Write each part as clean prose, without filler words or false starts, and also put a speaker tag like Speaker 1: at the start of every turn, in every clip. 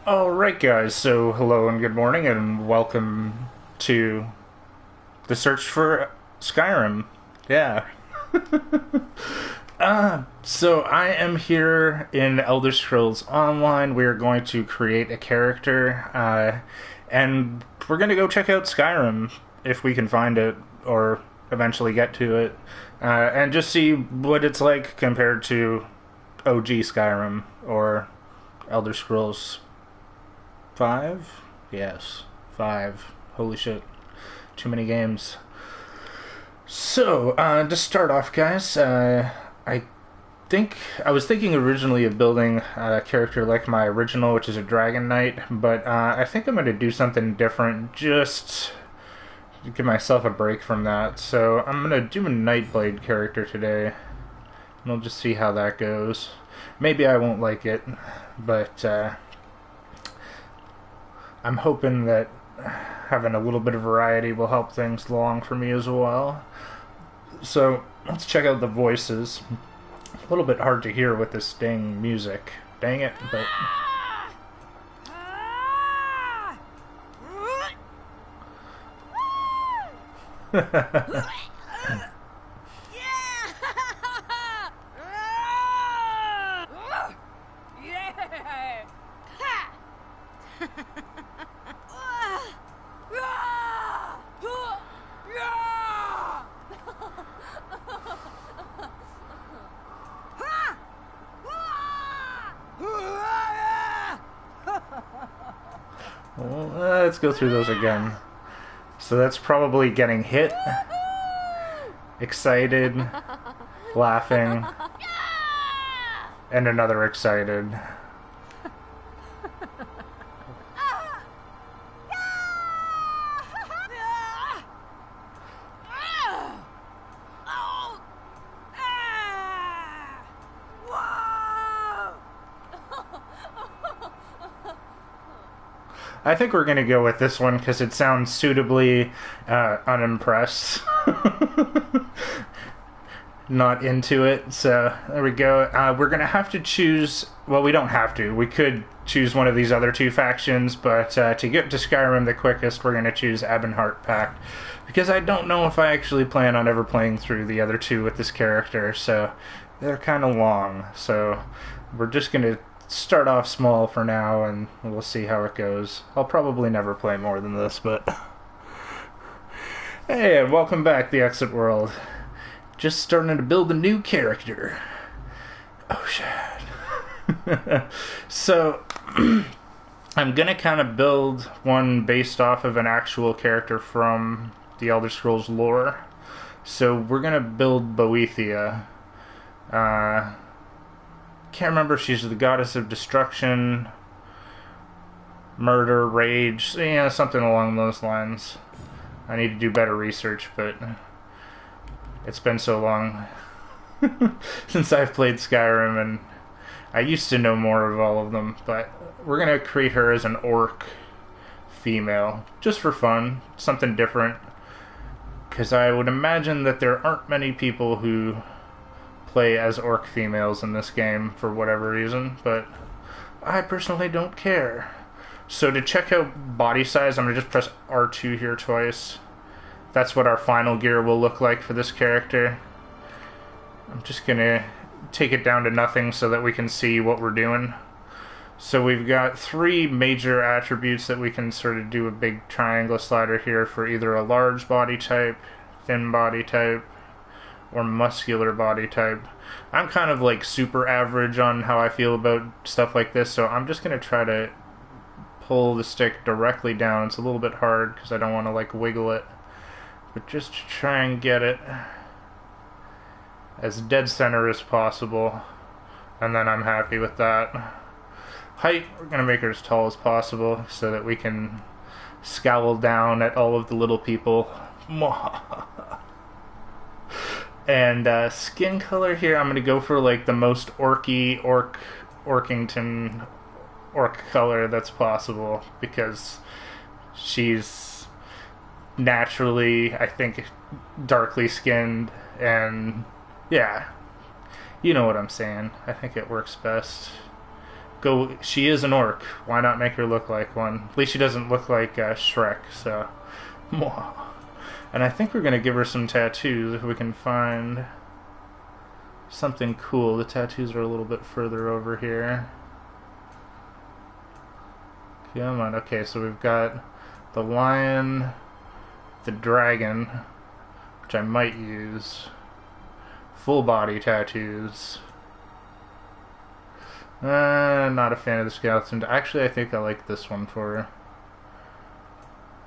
Speaker 1: Alright guys, so hello and good morning and welcome to the search for Skyrim. Yeah. So I am here in Elder Scrolls Online. We are going to create a character, and we're going to go check out Skyrim if we can find it or eventually get to it, and just see what it's like compared to OG Skyrim or Elder Scrolls 5? Yes, 5. Holy shit. Too many games. So, to start off, guys, I was thinking originally of building a character like my original, which is a Dragon Knight, but I think I'm going to do something different, just to give myself a break from that. So, I'm going to do a Nightblade character today, and we'll just see how that goes. Maybe I won't like it, but I'm hoping that having a little bit of variety will help things along for me as well. So, let's check out the voices. A little bit hard to hear with this dang music. Dang it, but... Well, let's go through those again. So that's probably getting hit, excited, laughing, and another excited. I think we're going to go with this one because it sounds suitably unimpressed. Not into it. So there we go. We're going to have to choose... Well, we don't have to. We could choose one of these other two factions, but to get to Skyrim the quickest, we're going to choose Ebonheart Pact. Because I don't know if I actually plan on ever playing through the other two with this character, so they're kind of long. So we're just going to start off small for now, and we'll see how it goes. I'll probably never play more than this, but... Hey, and welcome back, the Exit World. Just starting to build a new character. Oh, shit. So, I'm gonna kind of build one based off of an actual character from the Elder Scrolls lore. So, we're gonna build Boethia. Can't remember if she's the goddess of destruction, murder, rage, yeah, something along those lines. I need to do better research, but it's been so long since I've played Skyrim, and I used to know more of all of them, but we're going to create her as an orc female, just for fun, something different, because I would imagine that there aren't many people who play as orc females in this game for whatever reason, but I personally don't care. So to check out body size, I'm going to just press R2 here twice. That's what our final gear will look like for this character. I'm just going to take it down to nothing so that we can see what we're doing. So we've got 3 major attributes that we can sort of do a big triangle slider here for either a large body type, thin body type, or muscular body type. I'm kind of like super average on how I feel about stuff like this, so I'm just going to try to pull the stick directly down. It's a little bit hard because I don't want to like wiggle it, but just to try and get it as dead center as possible, and then I'm happy with that. Height, we're going to make her as tall as possible so that we can scowl down at all of the little people. And skin color here, I'm going to go for like the most Orkington orc color that's possible, because she's naturally, I think, darkly skinned, and yeah, you know what I'm saying. I think it works best. She is an orc. Why not make her look like one? At least she doesn't look like Shrek, so. And I think we're going to give her some tattoos if we can find something cool. The tattoos are a little bit further over here. Come on. Okay, so we've got the lion, the dragon, which I might use. Full body tattoos. Not a fan of the skeleton. Actually, I think I like this one for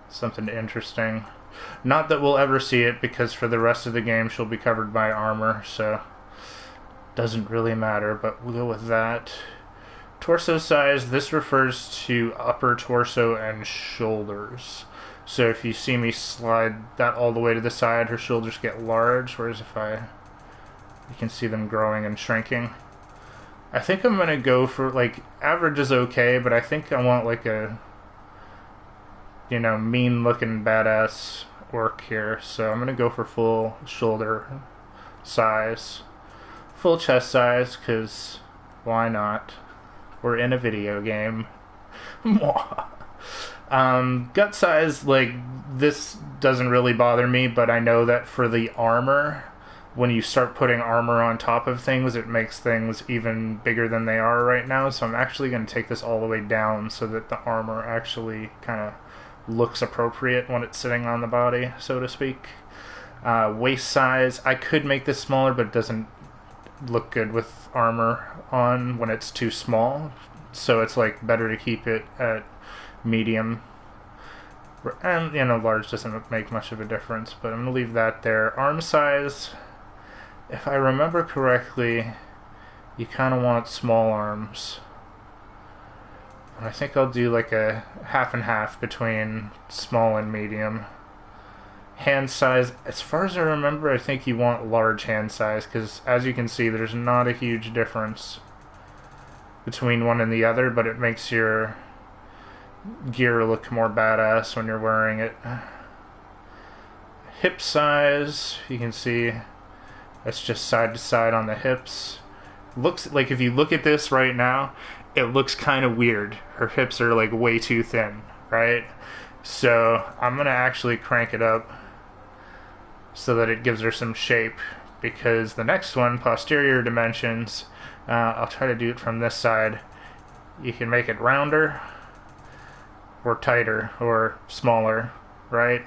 Speaker 1: something interesting. Not that we'll ever see it, because for the rest of the game she'll be covered by armor, so doesn't really matter, but we'll go with that. Torso size, this refers to upper torso and shoulders. So if you see me slide that all the way to the side, her shoulders get large, whereas if you can see them growing and shrinking. I think I'm gonna go for, like, average is okay, but I think I want like a, you know, mean looking badass orc here. So I'm gonna go for full shoulder size, full chest size, because why not? We're in a video game. Gut size, like, this doesn't really bother me, but I know that for the armor, when you start putting armor on top of things, it makes things even bigger than they are right now. So I'm actually going to take this all the way down so that the armor actually kind of looks appropriate when it's sitting on the body, so to speak. Waist size, I could make this smaller, but it doesn't look good with armor on when it's too small. So it's like better to keep it at medium. And, you know, large doesn't make much of a difference, but I'm going to leave that there. Arm size, if I remember correctly, you kind of want small arms. And I think I'll do like a half and half between small and medium. Hand size, as far as I remember, I think you want large hand size, because as you can see, there's not a huge difference between one and the other, but it makes your gear look more badass when you're wearing it. Hip size, you can see it's just side to side on the hips. Looks like, if you look at this right now, it looks kind of weird. Her hips are like way too thin, right? So I'm gonna actually crank it up so that it gives her some shape, because the next one, posterior dimensions, I'll try to do it from this side. You can make it rounder or tighter or smaller, right?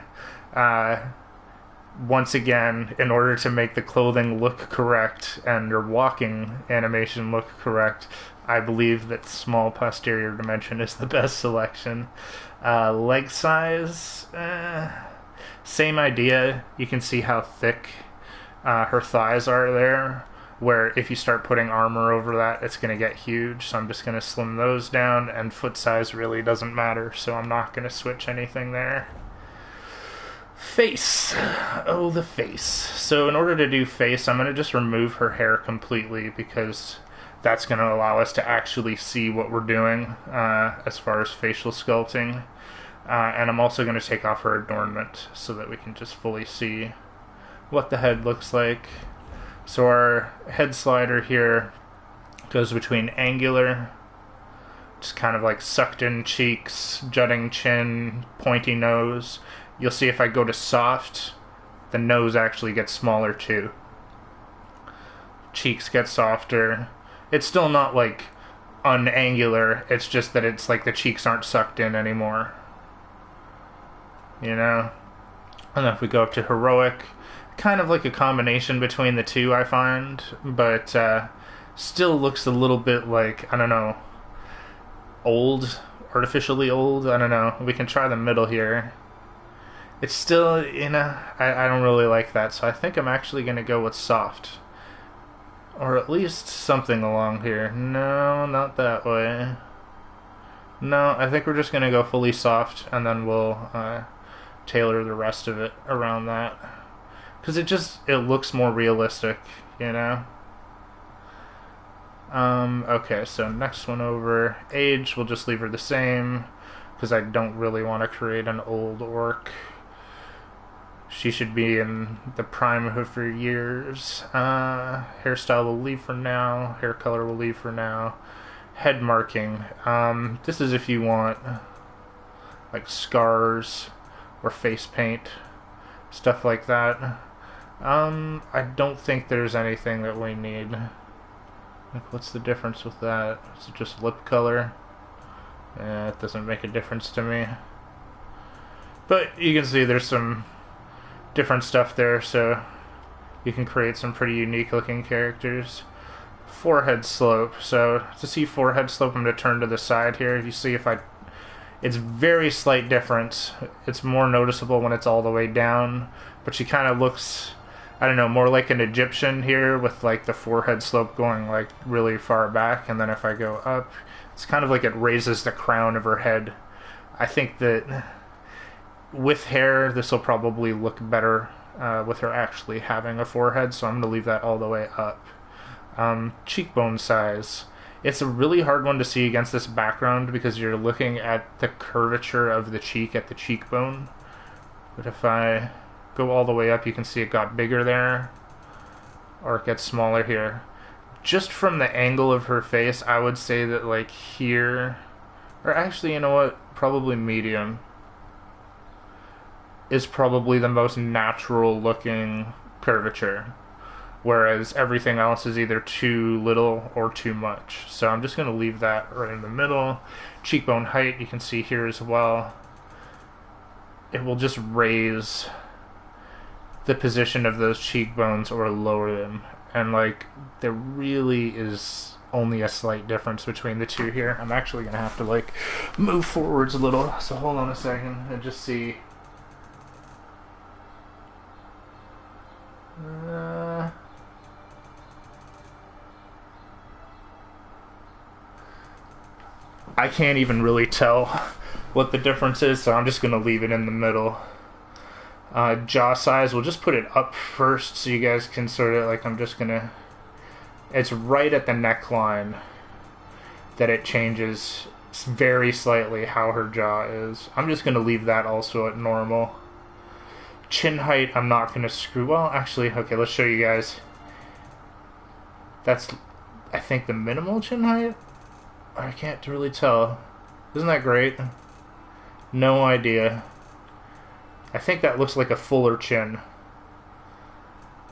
Speaker 1: Once again, in order to make the clothing look correct and your walking animation look correct, I believe that small posterior dimension is the best selection. Leg size, same idea. You can see how thick her thighs are there, where if you start putting armor over that, it's going to get huge. So I'm just going to slim those down, and foot size really doesn't matter, so I'm not going to switch anything there. Face. Oh, the face. So in order to do face, I'm going to just remove her hair completely, because that's going to allow us to actually see what we're doing as far as facial sculpting. And I'm also going to take off her adornment so that we can just fully see what the head looks like. So our head slider here goes between angular, just kind of like sucked in cheeks, jutting chin, pointy nose. You'll see if I go to soft, the nose actually gets smaller too. Cheeks get softer. It's still not like unangular, it's just that it's like the cheeks aren't sucked in anymore. You know? And then if we go up to heroic, kind of like a combination between the two, I find, but still looks a little bit like, I don't know, old, artificially old, I don't know. We can try the middle here. It's still, you know, I don't really like that, so I think I'm actually going to go with soft. Or at least something along here. No, not that way. No, I think we're just gonna go fully soft, and then we'll tailor the rest of it around that. Because it looks more realistic, you know? Okay, so next one over. Age, we'll just leave her the same, because I don't really want to create an old orc. She should be in the prime of her years. Hairstyle we'll leave for now. Hair color we'll leave for now. Head marking. This is if you want like scars or face paint, stuff like that. I don't think there's anything that we need. Like, what's the difference with that? Is it just lip color? Yeah, it doesn't make a difference to me. But you can see there's some different stuff there, so you can create some pretty unique looking characters. Forehead slope. So to see forehead slope, I'm going to turn to the side here. You see it's very slight difference. It's more noticeable when it's all the way down, but she kind of looks, I don't know, more like an Egyptian here with like the forehead slope going like really far back, and then if I go up, it's kind of like it raises the crown of her head. I think that with hair, this will probably look better with her actually having a forehead, so I'm going to leave that all the way up. Cheekbone size. It's a really hard one to see against this background because you're looking at the curvature of the cheek at the cheekbone. But if I go all the way up, you can see it got bigger there, or it gets smaller here. Just from the angle of her face, I would say that like here, or actually, you know what, probably medium is probably the most natural looking curvature, whereas everything else is either too little or too much. So I'm just going to leave that right in the middle. Cheekbone height, you can see here as well. It will just raise the position of those cheekbones or lower them. And like, there really is only a slight difference between the two here. I'm actually going to have to like move forwards a little. So hold on a second and just see. I can't even really tell what the difference is, so I'm just going to leave it in the middle. Jaw size, we'll just put it up first so you guys can sort of, like, I'm just going to... It's right at the neckline that it changes very slightly how her jaw is. I'm just going to leave that also at normal. Chin height, I'm not going to screw... Well, actually, okay, let's show you guys. That's, I think, the minimal chin height? I can't really tell. Isn't that great? No idea. I think that looks like a fuller chin.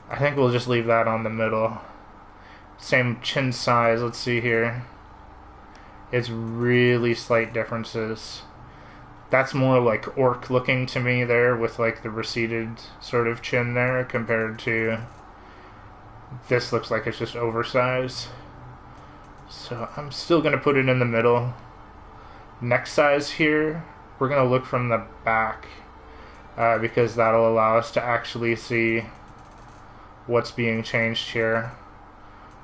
Speaker 1: I think we'll just leave that on the middle. Same chin size, let's see here. It's really slight differences. That's more like orc looking to me there, with like the receded sort of chin there, compared to this looks like it's just oversized. So I'm still going to put it in the middle. Neck size here, we're going to look from the back because that'll allow us to actually see what's being changed here.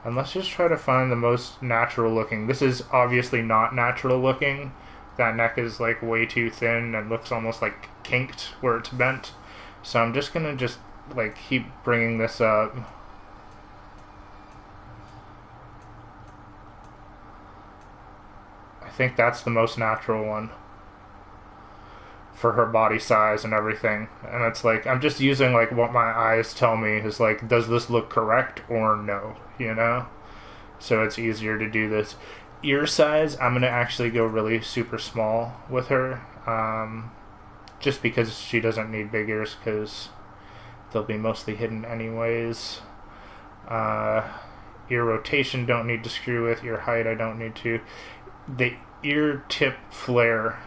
Speaker 1: And let's just try to find the most natural looking. This is obviously not natural looking. That neck is like way too thin and looks almost like kinked where it's bent. So I'm just going to like keep bringing this up. I think that's the most natural one for her body size and everything. And it's like, I'm just using like what my eyes tell me is like, does this look correct or no, you know? So it's easier to do this. Ear size, I'm going to actually go really super small with her, just because she doesn't need big ears because they'll be mostly hidden anyways. Ear rotation, don't need to screw with. Ear height, I don't need to. The ear tip flare,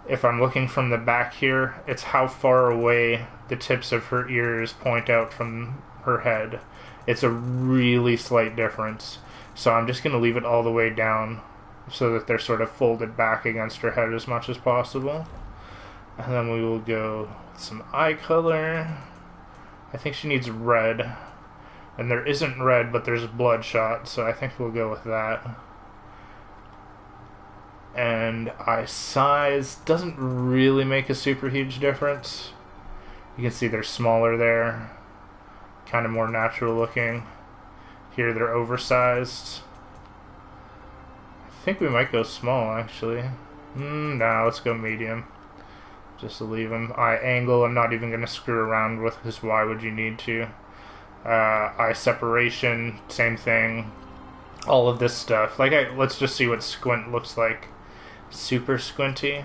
Speaker 1: if I'm looking from the back here, it's how far away the tips of her ears point out from her head. It's a really slight difference. So I'm just going to leave it all the way down so that they're sort of folded back against her head as much as possible. And then we will go with some eye color. I think she needs red. And there isn't red, but there's bloodshot, so I think we'll go with that. And eye size doesn't really make a super huge difference. You can see they're smaller there, kind of more natural looking. Here they're oversized. I think we might go small, actually. No, let's go medium. Just to leave them. Eye angle, I'm not even going to screw around with, because why would you need to? Eye separation, same thing. All of this stuff. Let's just see what squint looks like. Super squinty.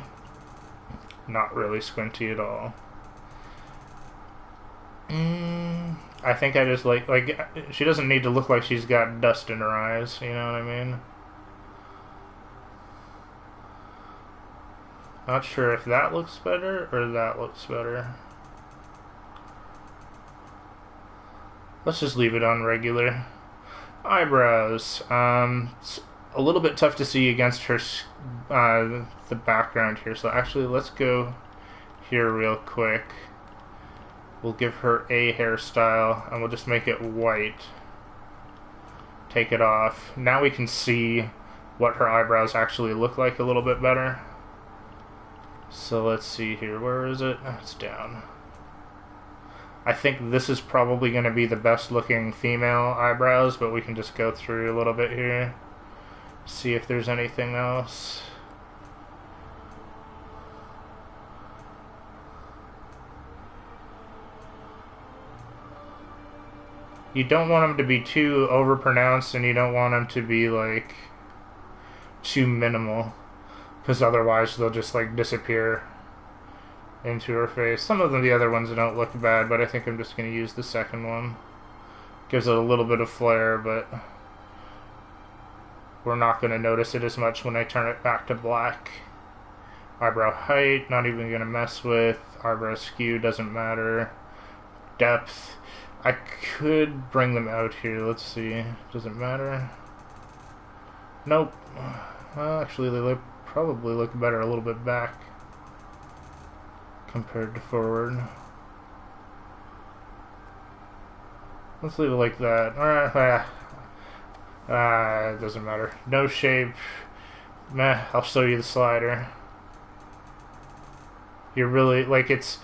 Speaker 1: Not really squinty at all. I think I just like, she doesn't need to look like she's got dust in her eyes, you know what I mean? Not sure if that looks better or that looks better. Let's just leave it on regular. Eyebrows. It's a little bit tough to see against her, the background here. So actually, let's go here real quick. We'll give her a hairstyle, and we'll just make it white. Take it off. Now we can see what her eyebrows actually look like a little bit better. So let's see here. Where is it? It's down. I think this is probably going to be the best looking female eyebrows, but we can just go through a little bit here. See if there's anything else. You don't want them to be too overpronounced, and you don't want them to be like too minimal, because otherwise they'll just like disappear into her face. Some of them, the other ones, don't look bad, but I think I'm just going to use the second one. Gives it a little bit of flair, but we're not going to notice it as much when I turn it back to black. Eyebrow height, not even going to mess with. Eyebrow skew, doesn't matter. Depth, I could bring them out here. Let's see. Does it matter? Nope. Well, actually, they probably look better a little bit back compared to forward. Let's leave it like that. It doesn't matter. No shape. Meh, I'll show you the slider. You're really, like, it's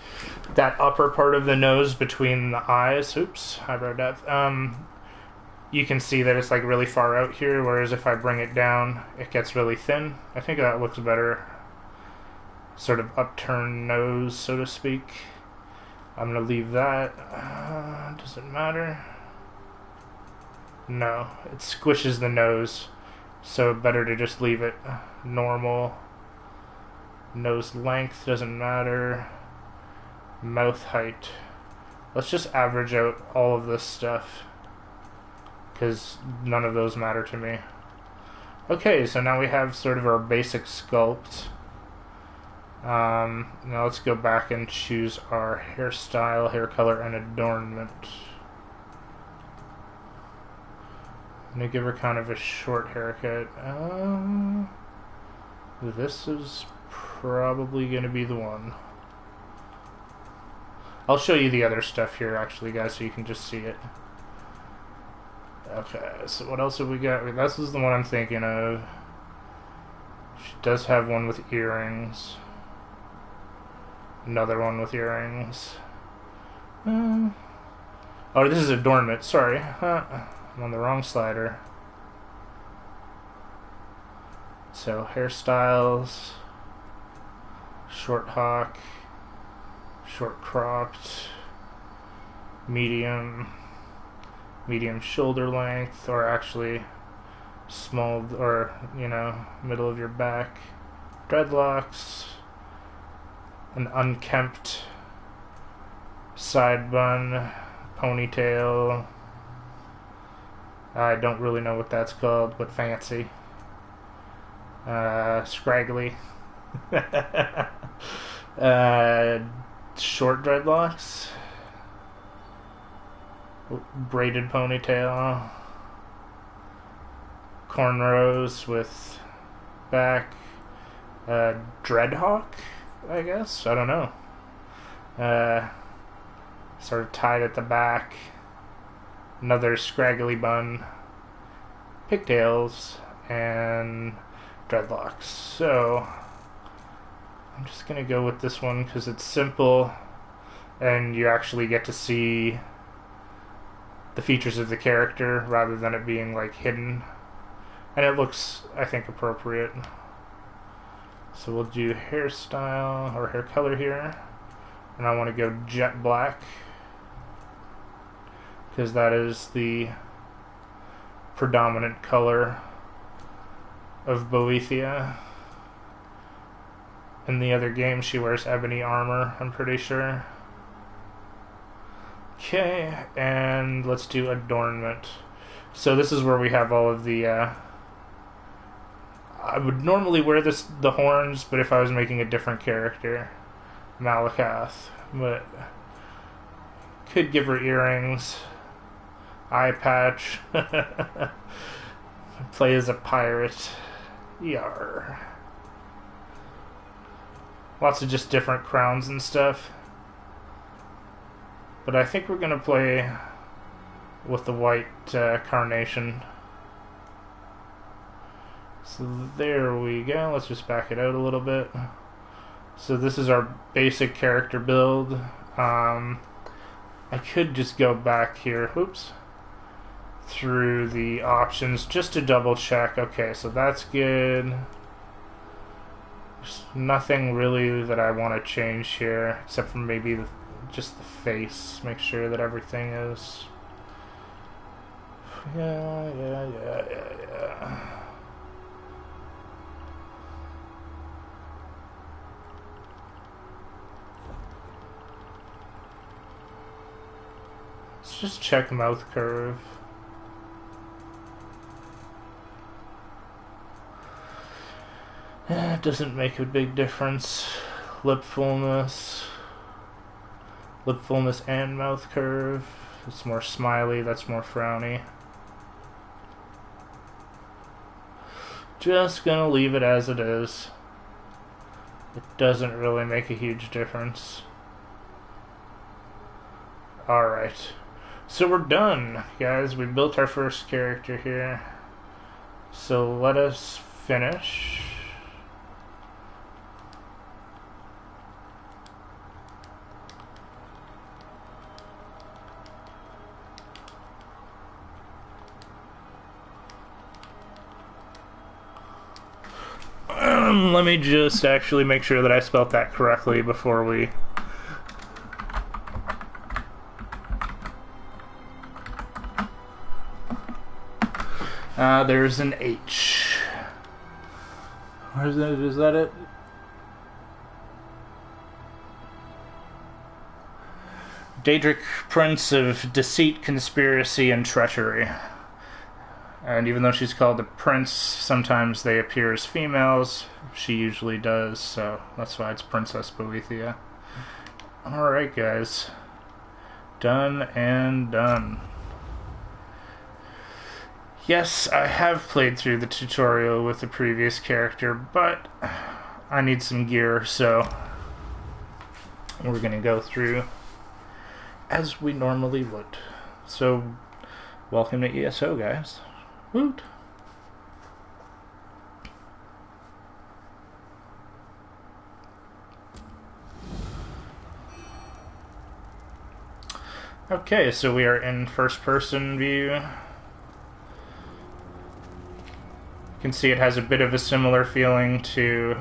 Speaker 1: that upper part of the nose between the eyes. Oops, eyebrow depth. You can see that it's like really far out here, whereas if I bring it down, it gets really thin. I think that looks better. Sort of upturned nose, so to speak. I'm gonna leave that. Does it matter? No, it squishes the nose, so better to just leave it normal. Nose length doesn't matter. Mouth height. Let's just average out all of this stuff, because none of those matter to me. Okay, so now we have sort of our basic sculpt. Now let's go back and choose our hairstyle, hair color, and adornment. I'm gonna give her kind of a short haircut. This is probably gonna be the one. I'll show you the other stuff here, actually, guys, so you can just see it. Okay, so what else have we got? This is the one I'm thinking of. She does have one with earrings. Another one with earrings. Oh, this is adornment. Sorry. I'm on the wrong slider. So, hairstyles. Short hawk. Short cropped. Medium. Medium shoulder length. Or actually, small, or, you know, middle of your back. Dreadlocks. An unkempt side bun, ponytail. I don't really know what that's called, but fancy. Scraggly. Short dreadlocks. Braided ponytail. Cornrows with back. Dreadhawk, I guess? I don't know. Sort of tied at the back. Another scraggly bun. Pigtails. And dreadlocks. So I'm just gonna go with this one because it's simple and you actually get to see the features of the character rather than it being like hidden, and it looks, I think, appropriate. So we'll do hairstyle or hair color here, and I want to go jet black because that is the predominant color of Boethia. In the other game she wears ebony armor, I'm pretty sure. Okay, and let's do adornment. So this is where we have all of the I would normally wear the horns, but if I was making a different character, Malakath, but could give her earrings, eye patch, play as a pirate, yar. Lots of just different crowns and stuff. But I think we're gonna play with the white carnation. So there we go. Let's just back it out a little bit. So this is our basic character build. I could just go back here, oops, through the options just to double check. Okay, so that's good. There's nothing really that I want to change here, except for maybe just the face. Make sure that everything is... Yeah. Let's just check mouth curve. It doesn't make a big difference. Lip fullness and mouth curve. It's more smiley, that's more frowny. Just gonna leave it as it is. It doesn't really make a huge difference. Alright. So we're done, guys. We built our first character here. So let us finish. Let me just actually make sure that I spelled that correctly before we... there's an H. Where's that? Is that it? Daedric, Prince of Deceit, Conspiracy, and Treachery. And even though she's called a prince, sometimes they appear as females. She usually does, so that's why it's Princess Boethia. Alright, guys. Done and done. Yes, I have played through the tutorial with the previous character, but I need some gear, so we're going to go through as we normally would. So, welcome to ESO, guys. Woot! Okay, so we are in first-person view. You can see it has a bit of a similar feeling to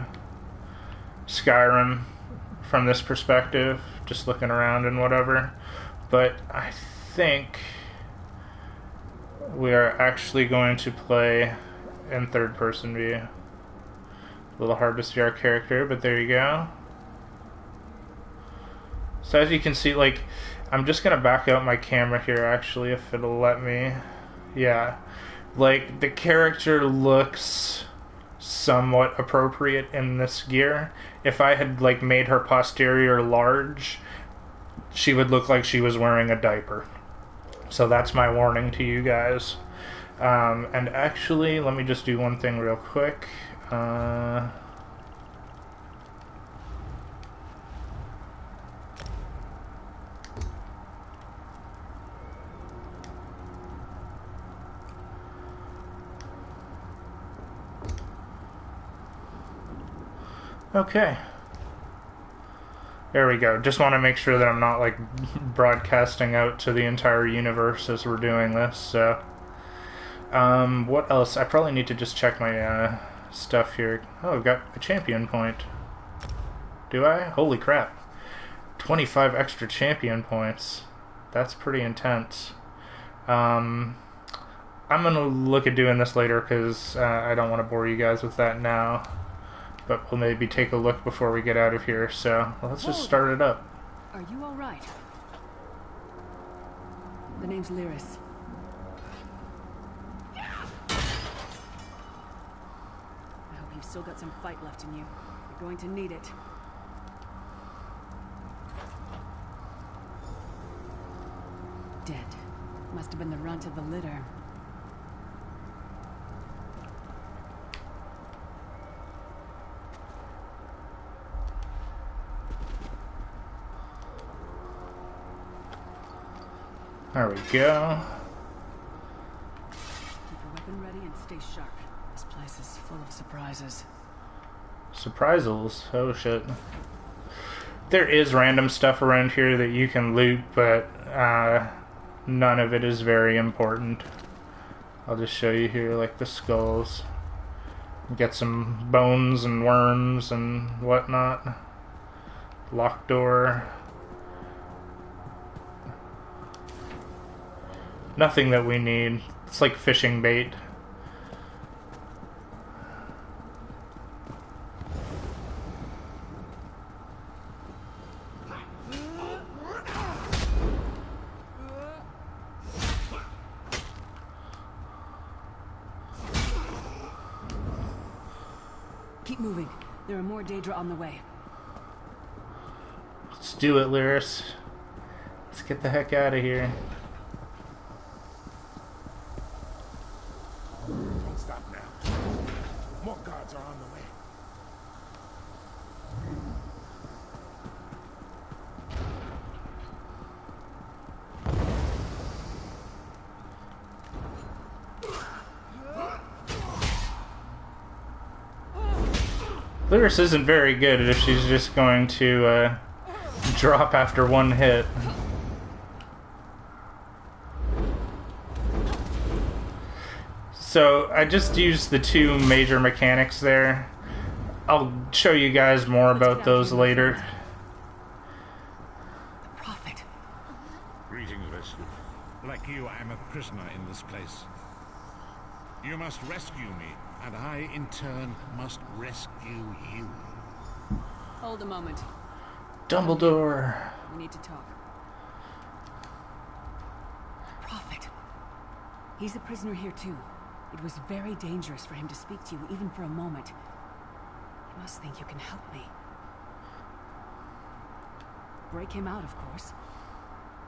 Speaker 1: Skyrim from this perspective, just looking around and whatever. But I think we are actually going to play in third-person view. A little hard to see our character, but there you go. So as you can see, like, I'm just gonna back out my camera here, actually, if it'll let me. Yeah. Like, the character looks somewhat appropriate in this gear. If I had, like, made her posterior large, she would look like she was wearing a diaper. So that's my warning to you guys. And actually, let me just do one thing real quick. Okay. There we go. Just want to make sure that I'm not, like, broadcasting out to the entire universe as we're doing this, so... what else? I probably need to just check my, stuff here. Oh, I've got a champion point. Do I? Holy crap. 25 extra champion points. That's pretty intense. I'm gonna look at doing this later, because, I don't want to bore you guys with that now. But we'll maybe take a look before we get out of here, so let's just start it up.
Speaker 2: Are you alright? The name's Lyris. I hope you've still got some fight left in you. You're going to need it. Dead. Must have been the runt of the litter.
Speaker 1: There we go.
Speaker 2: Keep your weapon ready and stay sharp. This place is full of surprises.
Speaker 1: Surprisals? Oh shit. There is random stuff around here that you can loot, but none of it is very important. I'll just show you here, like the skulls. Get some bones and worms and whatnot. Locked door. Nothing that we need. It's like fishing bait.
Speaker 2: Keep moving. There are more Daedra on the way.
Speaker 1: Let's do it, Lyris. Let's get the heck out of here.
Speaker 3: Don't stop now. More guards are on the way.
Speaker 1: Lyris isn't very good if she's just going to drop after one hit. So I just used the two major mechanics there. I'll show you guys more about those later.
Speaker 2: The Prophet.
Speaker 3: Greetings, rescue. Like you, I'm a prisoner in this place. You must rescue me, and I, in turn, must rescue you.
Speaker 2: Hold a moment.
Speaker 1: Dumbledore.
Speaker 2: We need to talk. Prophet. He's a prisoner here too. It was very dangerous for him to speak to you, even for a moment. You must think you can help me. Break him out, of course.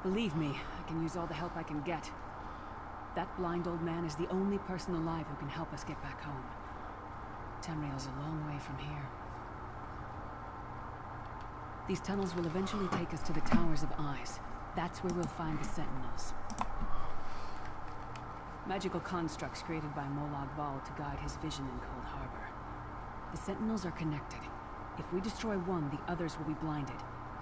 Speaker 2: Believe me, I can use all the help I can get. That blind old man is the only person alive who can help us get back home. Tamriel's a long way from here. These tunnels will eventually take us to the Towers of Eyes. That's where we'll find the Sentinels. Magical constructs created by Molag Bal to guide his vision in Cold Harbor. The Sentinels are connected. If we destroy one, the others will be blinded.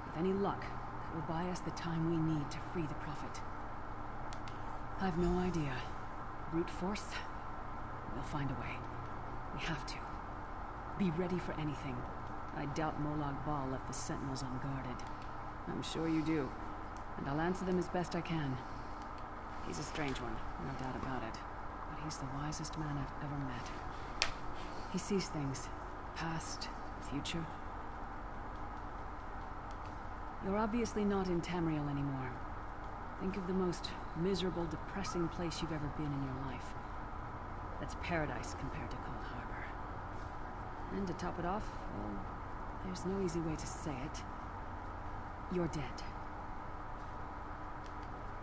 Speaker 2: With any luck, that will buy us the time we need to free the Prophet. I've no idea. Brute force? We'll find a way. We have to. Be ready for anything. I doubt Molag Bal left the Sentinels unguarded. I'm sure you do. And I'll answer them as best I can. He's a strange one, no doubt about it. But he's the wisest man I've ever met. He sees things. Past, future. You're obviously not in Tamriel anymore. Think of the most miserable, depressing place you've ever been in your life. That's paradise compared to Cold Harbor. And to top it off, well, there's no easy way to say it. You're dead.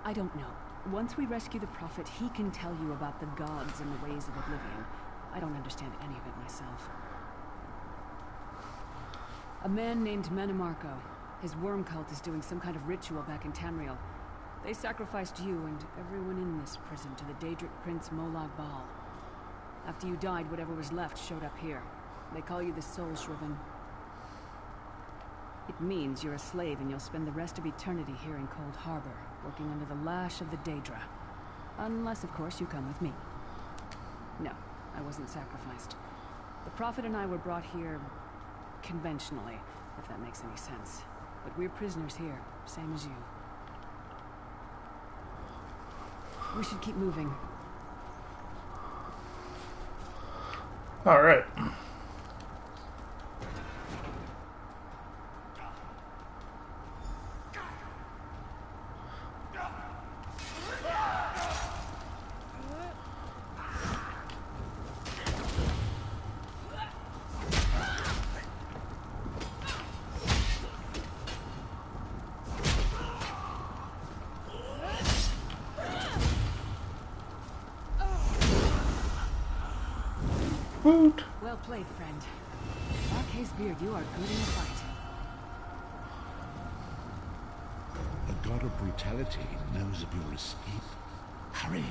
Speaker 2: I don't know. Once we rescue the Prophet, he can tell you about the gods and the ways of oblivion. I don't understand any of it myself. A man named Manamarco. His worm cult is doing some kind of ritual back in Tamriel. They sacrificed you and everyone in this prison to the Daedric Prince Molag Bal. After you died, whatever was left showed up here. They call you the Soul Shriven. It means you're a slave and you'll spend the rest of eternity here in Cold Harbor, working under the lash of the Daedra. Unless, of course, you come with me. No, I wasn't sacrificed. The Prophet and I were brought here conventionally, if that makes any sense. But we're prisoners here, same as you. We should keep moving.
Speaker 1: All right. Woot.
Speaker 2: Well played, friend. Marquez Beard, you are good in the fight.
Speaker 3: The god of brutality knows of your escape. Hurry!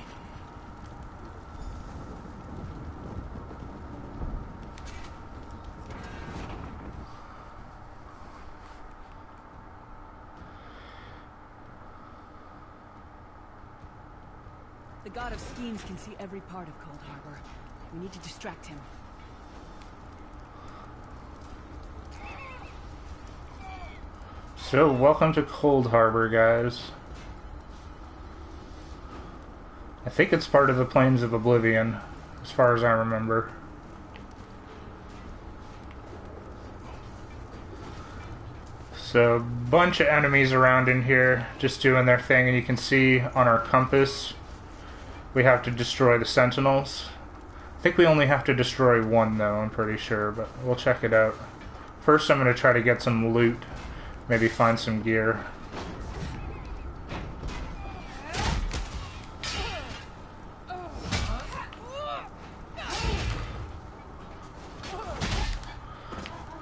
Speaker 2: The god of schemes can see every part of Cold Harbor. We need to distract him.
Speaker 1: So, welcome to Cold Harbor, guys. I think it's part of the Plains of Oblivion, as far as I remember. So, bunch of enemies around in here, just doing their thing, and you can see on our compass, we have to destroy the Sentinels. I think we only have to destroy one, though, I'm pretty sure, but we'll check it out. First, I'm going to try to get some loot. Maybe find some gear.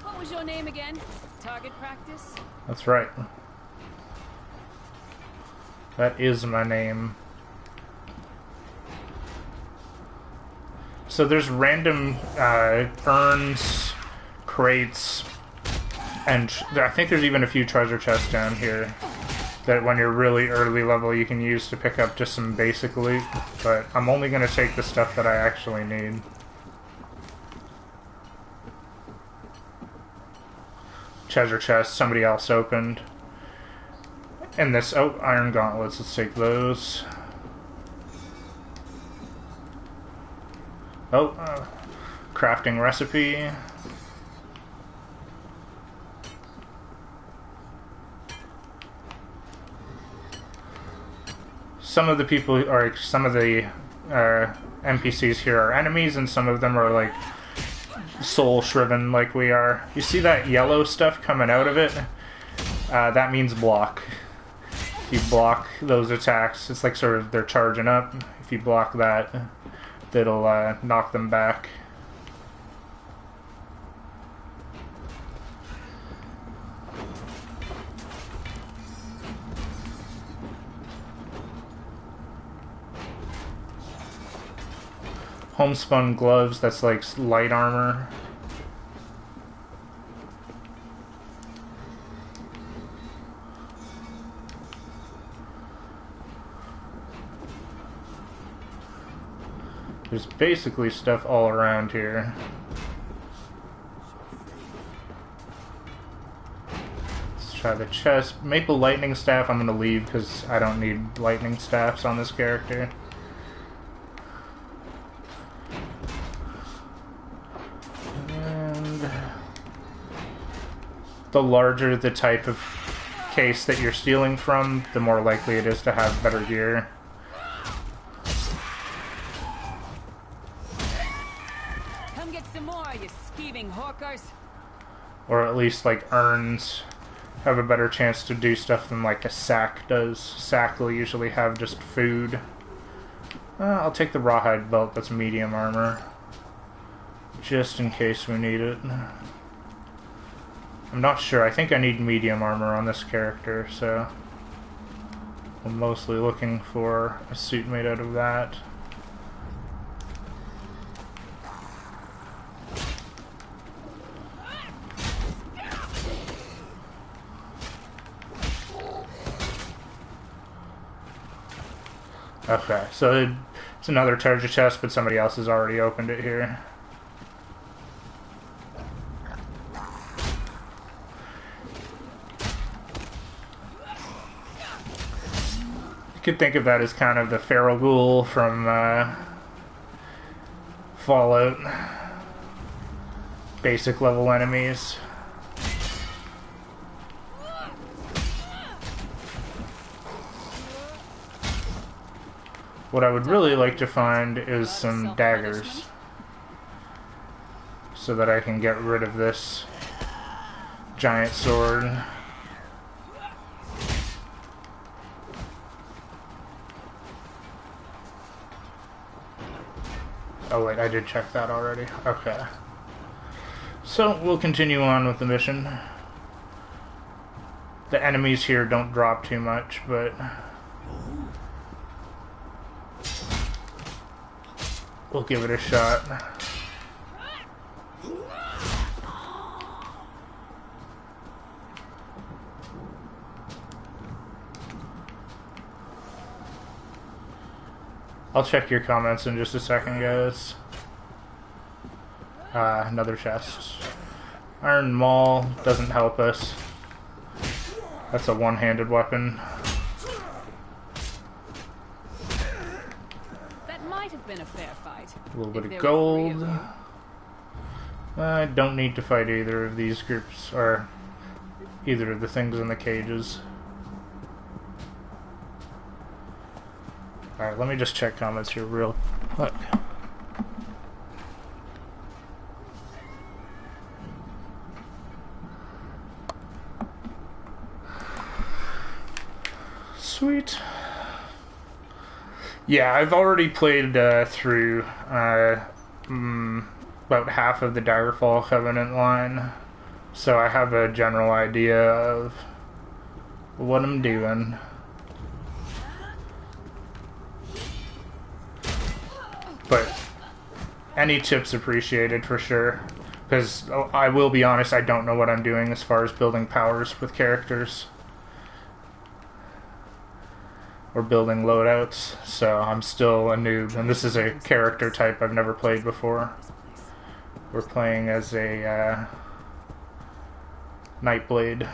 Speaker 2: What was your name again? Target practice?
Speaker 1: That's right. That is my name. So there's random urns, crates, and I think there's even a few treasure chests down here that when you're really early level you can use to pick up just some basic loot, but I'm only going to take the stuff that I actually need. Treasure chest, somebody else opened. And this, oh, iron gauntlets, let's take those. Oh, crafting recipe. Some of the people, or some of the NPCs here are enemies, and some of them are like soul-shriven like we are. You see that yellow stuff coming out of it? That means block. If you block those attacks, it's like sort of they're charging up. If you block that, that'll knock them back. Homespun gloves, that's like light armor. There's basically stuff all around here. Let's try the chest. Maple lightning staff I'm going to leave because I don't need lightning staffs on this character. And the larger the type of case that you're stealing from, the more likely it is to have better gear. Or at least, like, urns have a better chance to do stuff than, like, a sack does. Sack will usually have just food. I'll take the rawhide belt, that's medium armor. Just in case we need it. I'm not sure, I think I need medium armor on this character, so I'm mostly looking for a suit made out of that. Okay, so it's another treasure chest, but somebody else has already opened it here. You could think of that as kind of the feral ghoul from Fallout. Basic level enemies. What I would really like to find is some daggers, so that I can get rid of this giant sword. Oh wait, I did check that already. Okay. So, we'll continue on with the mission. The enemies here don't drop too much, but we'll give it a shot. I'll check your comments in just a second, guys. Another chest. Iron Maul doesn't help us. That's a one-handed weapon.
Speaker 2: That might have been a fair fight.
Speaker 1: A little bit of gold. I don't need to fight either of these groups, or either of the things in the cages. Alright, let me just check comments here real quick. Sweet. Yeah, I've already played through about half of the Daggerfall Covenant line, so I have a general idea of what I'm doing. But any tips appreciated for sure, because I will be honest, I don't know what I'm doing as far as building powers with characters or building loadouts, so I'm still a noob, and this is a character type I've never played before. We're playing as a Nightblade.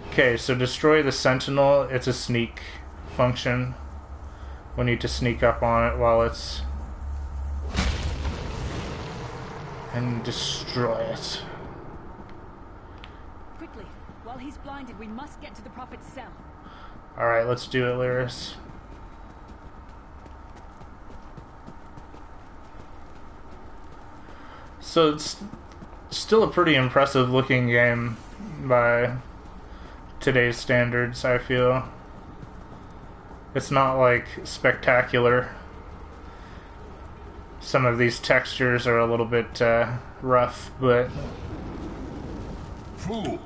Speaker 1: Okay, so destroy the Sentinel. It's a sneak function. We need to sneak up on it while it's... and destroy it.
Speaker 2: Quickly, while he's blinded, we must get to the Prophet's cell.
Speaker 1: Alright, let's do it, Lyris. So it's still a pretty impressive looking game by today's standards, I feel. It's not like spectacular. Some of these textures are a little bit rough, but...
Speaker 4: Fool!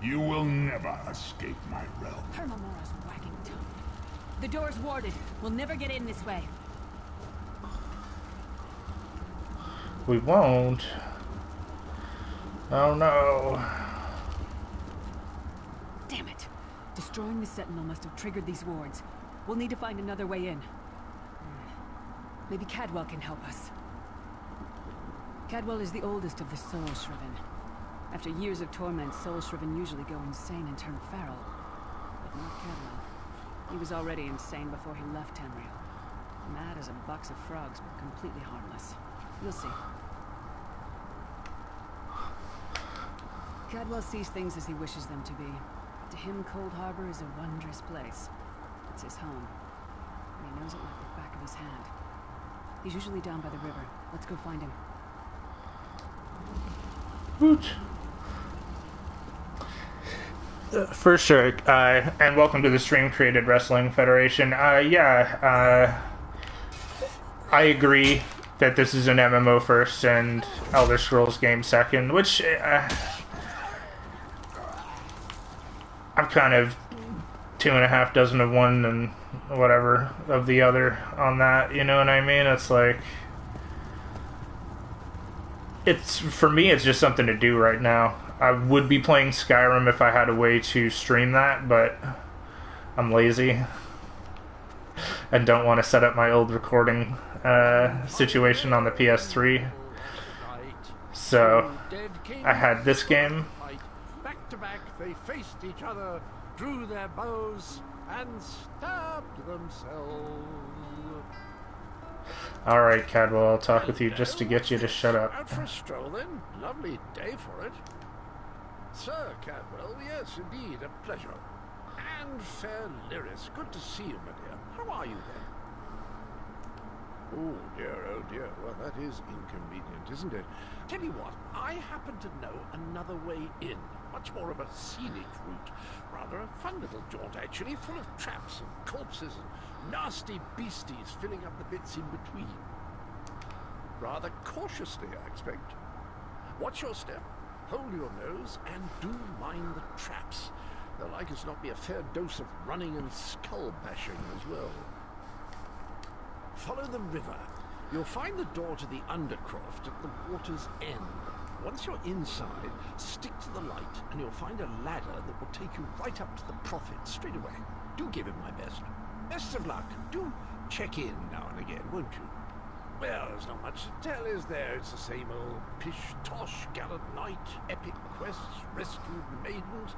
Speaker 4: You will never escape my realm.
Speaker 2: Hermamora's wagging tongue. The door's warded. We'll never get in this way.
Speaker 1: We won't. Oh no.
Speaker 2: Damn it. Destroying the Sentinel must have triggered these wards. We'll need to find another way in. Maybe Cadwell can help us. Cadwell is the oldest of the Soul Shriven. After years of torment, Soul Shriven usually go insane and turn feral. But not Cadwell. He was already insane before he left Tamriel. Mad as a box of frogs, but completely harmless. You'll see. Cadwell sees things as he wishes them to be. To him, Cold Harbor is a wondrous place. It's his home. And he knows it like the back of his hand. He's usually down by the river. Let's go find him.
Speaker 1: Woot. For sure. And welcome to the Stream Created Wrestling Federation. I agree that this is an MMO first and Elder Scrolls game second, which I'm kind of 2.5 dozen of one and whatever of the other on that, you know what I mean? It's like, it's, for me, it's just something to do right now. I would be playing Skyrim if I had a way to stream that, but I'm lazy. and don't want to set up my old recording situation on the PS3. So I had this game.
Speaker 5: Back to back, they faced each other, drew their bows, and stabbed themselves.
Speaker 1: Alright, Cadwell, I'll talk with you just to get you to shut up.
Speaker 5: Out for a stroll then? Lovely day for it. Sir Cadwell, yes, indeed, a pleasure. And fair Lyris, good to see you, my dear. How are you then? Oh dear, well that is inconvenient, isn't it? Tell you what, I happen to know another way in. Much more of a scenic route. Rather a fun little jaunt, actually, full of traps and corpses and nasty beasties filling up the bits in between. Rather cautiously, I expect. Watch your step, hold your nose, and do mind the traps. There'll like as not be a fair dose of running and skull bashing as well. Follow the river. You'll find the door to the Undercroft at the water's end. Once you're inside, stick to the light, and you'll find a ladder that will take you right up to the Prophet straight away. Do give him my best. Best of luck. Do check in now and again, won't you? Well, there's not much to tell, is there? It's the same old pish-tosh, gallant knight, epic quests, rescued maidens.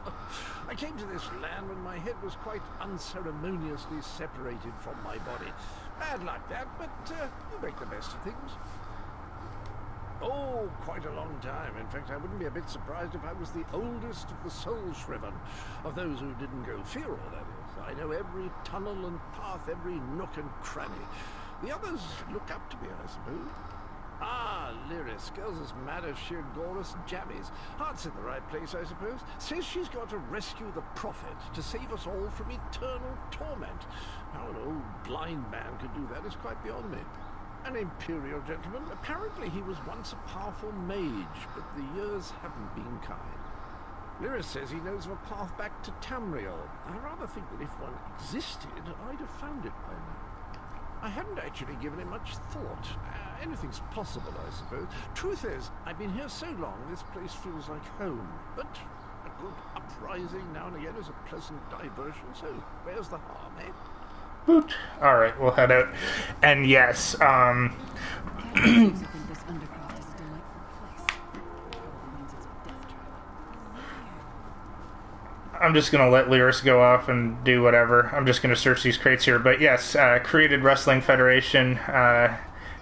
Speaker 5: I came to this land when my head was quite unceremoniously separated from my body. Bad luck that, but you make the best of things. Oh, quite a long time. In fact, I wouldn't be a bit surprised if I was the oldest of the soul-shriven, of those who didn't go feral, that is. I know every tunnel and path, every nook and cranny. The others look up to me, I suppose. Ah, Lyris, girl's as mad as sheer Gorus jammies. Heart's in the right place, I suppose. Says she's got to rescue the Prophet to save us all from eternal torment. How an old blind man could do that is quite beyond me. An imperial gentleman. Apparently he was once a powerful mage, but the years haven't been kind. Lyris says he knows of a path back to Tamriel. I rather think that if one existed, I'd have found it by now. I hadn't actually given it much thought. Anything's possible, I suppose. Truth is, I've been here so long, this place feels like home. But a good uprising now and again is a pleasant diversion, so where's the harm, eh?
Speaker 1: Boot. Alright, we'll head out. And yes,
Speaker 2: I think this Undercroft is a delightful place. Probably means it's a death trap.
Speaker 1: I'm just going to let Lyris go off and do whatever. I'm just going to search these crates here. But yes, Created Wrestling Federation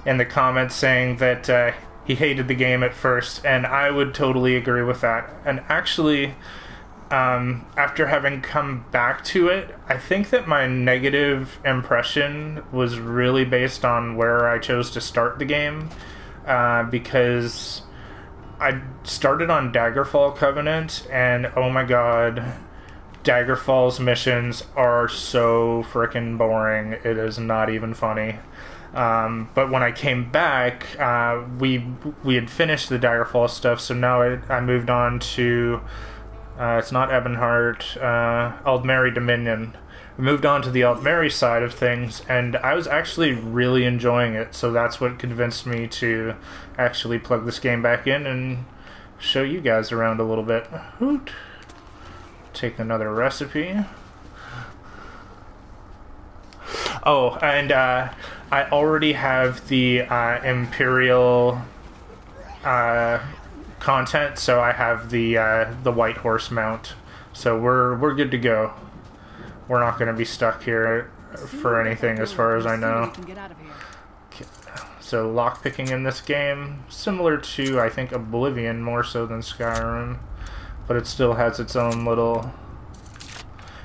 Speaker 1: in the comments saying that he hated the game at first, and I would totally agree with that. And actually, after having come back to it, I think that my negative impression was really based on where I chose to start the game, because I started on Daggerfall Covenant, and oh my god, Daggerfall's missions are so frickin' boring. It is not even funny. But when I came back, we had finished the Daggerfall stuff, so now I moved on to it's not Ebonheart, Aldmeri Dominion. I moved on to the Altmeri side of things, and I was actually really enjoying it, so that's what convinced me to actually plug this game back in and show you guys around a little bit. Hoot. Take another recipe. Oh, and I already have the Imperial content, so I have the White Horse mount, so we're good to go. We're not going to be stuck here for anything, as far as I know. Okay. So lockpicking in this game, similar to I think Oblivion more so than Skyrim, but it still has its own little.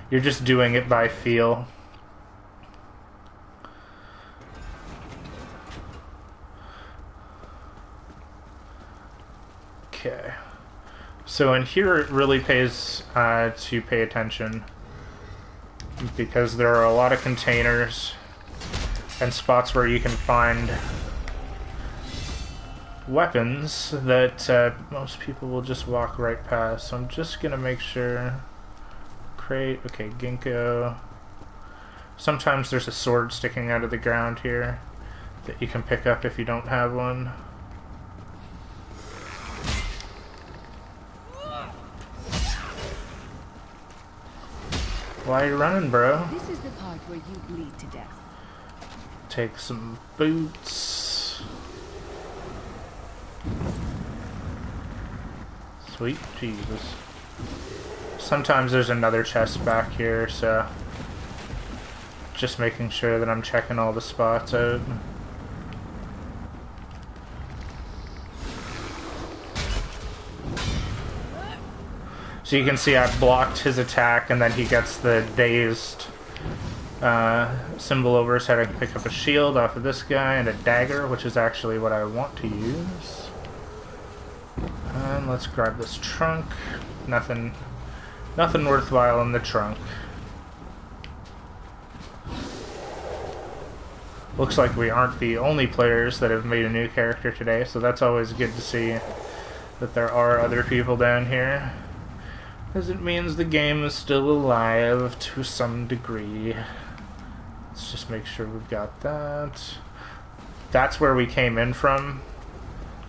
Speaker 1: You're just doing it by feel. Okay, so in here it really pays to pay attention, because there are a lot of containers and spots where you can find weapons that most people will just walk right past. So I'm just gonna make sure. Crate, okay, ginkgo. Sometimes there's a sword sticking out of the ground here that you can pick up if you don't have one. Why are you running, bro?
Speaker 2: This is the part where you bleed to death.
Speaker 1: take some boots. Sweet Jesus. Sometimes there's another chest back here, so just making sure that I'm checking all the spots out. So you can see I blocked his attack, and then he gets the dazed symbol over his head. I can pick up a shield off of this guy and a dagger, which is actually what I want to use. And let's grab this trunk. Nothing worthwhile in the trunk. Looks like we aren't the only players that have made a new character today, so that's always good to see that there are other people down here, because it means the game is still alive to some degree. Let's just make sure we've got that. That's where we came in from.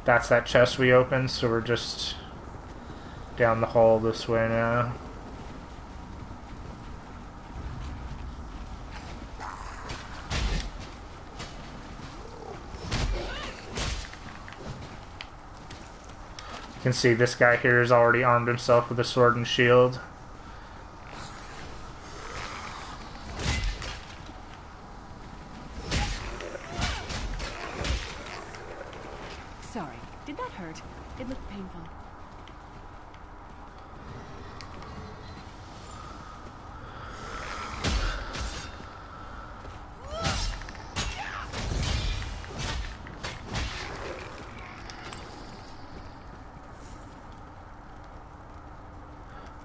Speaker 1: That's that chest we opened, so we're just down the hall this way now. You can see this guy here has already armed himself with a sword and shield.
Speaker 2: Sorry, did that hurt? It looked painful.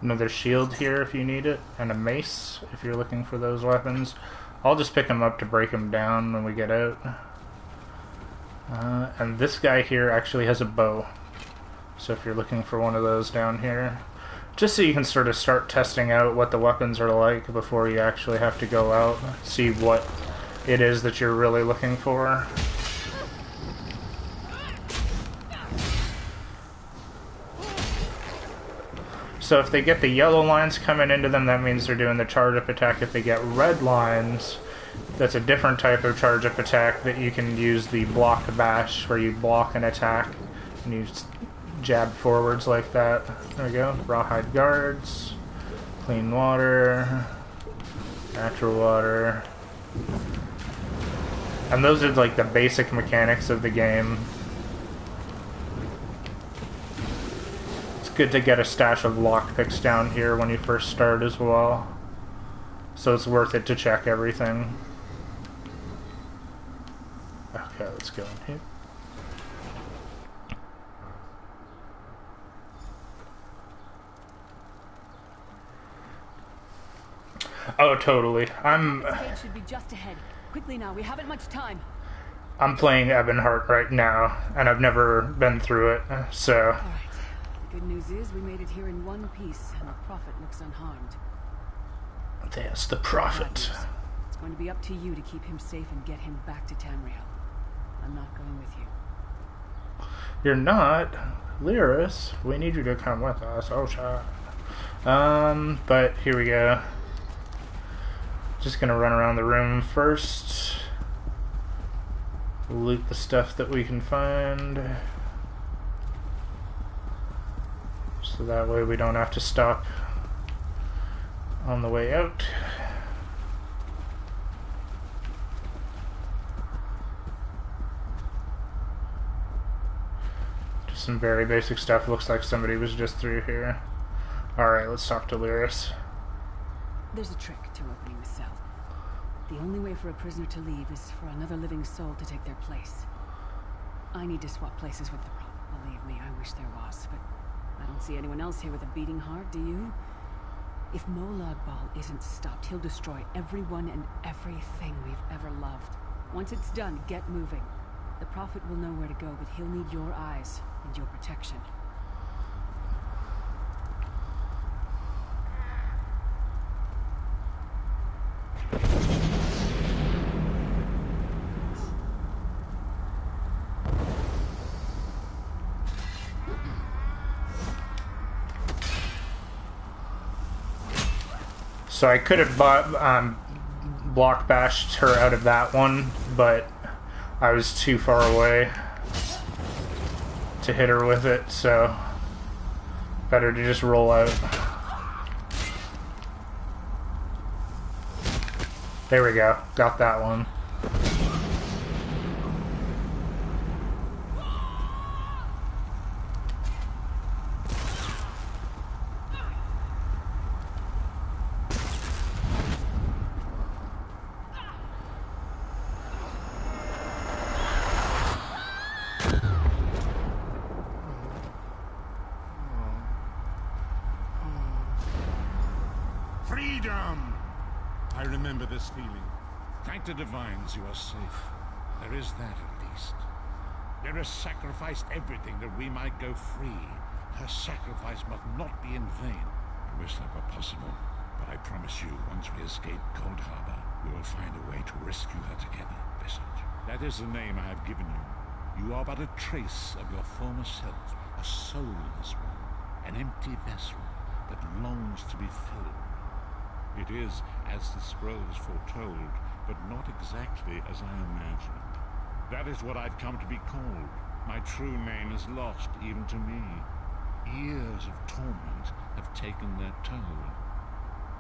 Speaker 1: Another shield here if you need it, and a mace if you're looking for those weapons. I'll just pick them up to break them down when we get out. And this guy here actually has a bow, so if you're looking for one of those down here, just so you can sort of start testing out what the weapons are like before you actually have to go out, see what it is that you're really looking for. So if they get the yellow lines coming into them, that means they're doing the charge-up attack. If they get red lines, that's a different type of charge-up attack that you can use the block bash, where you block an attack and you jab forwards like that. There we go. Rawhide guards, clean water, natural water. And those are like the basic mechanics of the game. Good to get a stash of lockpicks down here when you first start as well, so it's worth it to check everything. Okay, let's go in here. Oh, totally.
Speaker 2: The gate should be just ahead. Quickly now, we haven't much time.
Speaker 1: I'm playing Ebonheart right now, and I've never been through it, so.
Speaker 2: All right. The good news is we made it here in one piece, and the Prophet looks unharmed.
Speaker 1: There's the Prophet.
Speaker 2: It's going to be up to you to keep him safe and get him back to Tamriel. I'm not going with you.
Speaker 1: You're not? Lyris, we need you to come with us. Oh, shit. But here we go. Just gonna run around the room first. Loot the stuff that we can find. So that way we don't have to stop on the way out. Just some very basic stuff. Looks like somebody was just through here. Alright, let's talk to Lyris.
Speaker 2: There's a trick to opening the cell. The only way for a prisoner to leave is for another living soul to take their place. I need to swap places with the Prophet. Believe me, I wish there was, but I don't see anyone else here with a beating heart, do you? If Molag Bal isn't stopped, he'll destroy everyone and everything we've ever loved. Once it's done, get moving. The Prophet will know where to go, but he'll need your eyes and your protection. So I could have block bashed her out of that one,
Speaker 1: but I was too far away to hit her with it, so better to just roll out. There we go. Got that one.
Speaker 3: Freedom! I remember this feeling. Thank the divines you are safe. There is that at least. Lyra sacrificed everything that we might go free. Her sacrifice must not be in vain. I wish that were possible, but I promise you, once we escape Cold Harbor, we will find a way to rescue her together, Visage. That is the name I have given you. You are but a trace of your former self, a soulless one, an empty vessel that longs to be filled. It is, as the scrolls foretold, but not exactly as I imagined. That is what I've come to be called. My true name is lost even to me. Years of torment have taken their toll.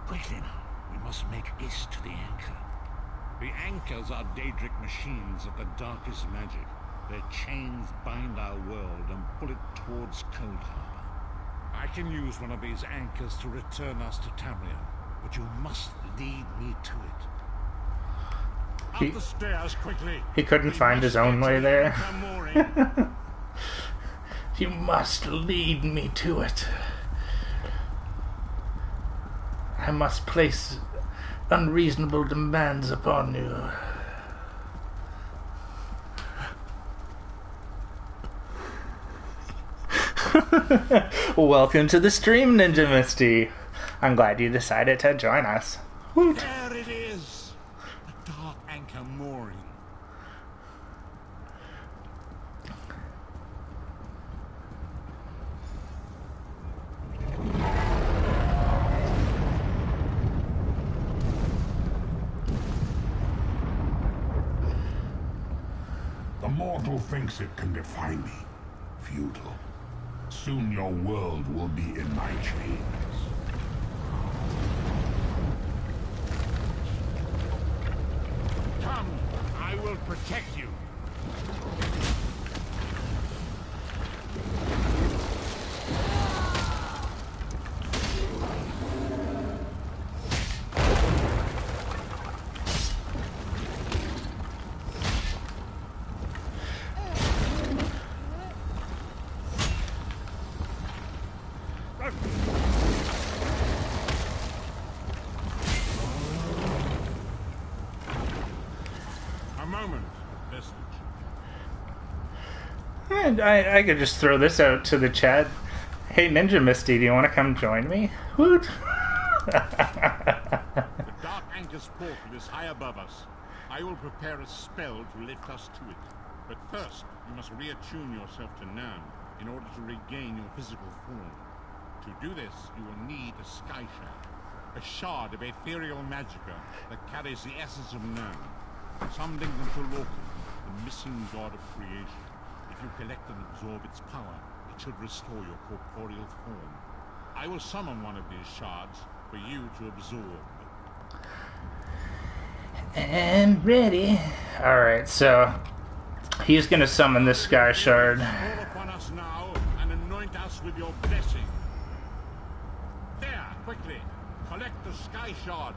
Speaker 3: Quickly now, we must make haste to the anchor. The anchors are Daedric machines of the darkest magic. Their chains bind our world and pull it towards Cold Harbor. I can use one of these anchors to return us to Tamriel, but you must lead me to it. Up the stairs quickly.
Speaker 1: He couldn't find his own way there. You must lead me to it. I must place unreasonable demands upon you. Welcome to the stream, Ninja Misty. I'm glad you decided to join us. Woot.
Speaker 3: There it is! The dark anchor mooring.
Speaker 4: The mortal thinks it can defy me. Futile. Soon your world will be in my chains.
Speaker 3: Come, I will protect you.
Speaker 1: I could just throw this out to the chat. Hey, Ninja Misty, do you want to come join me? Woot!
Speaker 3: The dark anchor's portal is high above us. I will prepare a spell to lift us to it. But first, you must reattune yourself to Nern in order to regain your physical form. To do this, you will need a sky shard, a shard of ethereal magicka that carries the essence of Nern. Some link them to Lorcan, the missing god of creation. If you collect and absorb its power, it should restore your corporeal form. I will summon one of these shards for you to absorb.
Speaker 1: I'm ready. Alright, so he's gonna summon this sky shard.
Speaker 3: Call upon us now and anoint us with your blessing. There, quickly, collect the sky shard.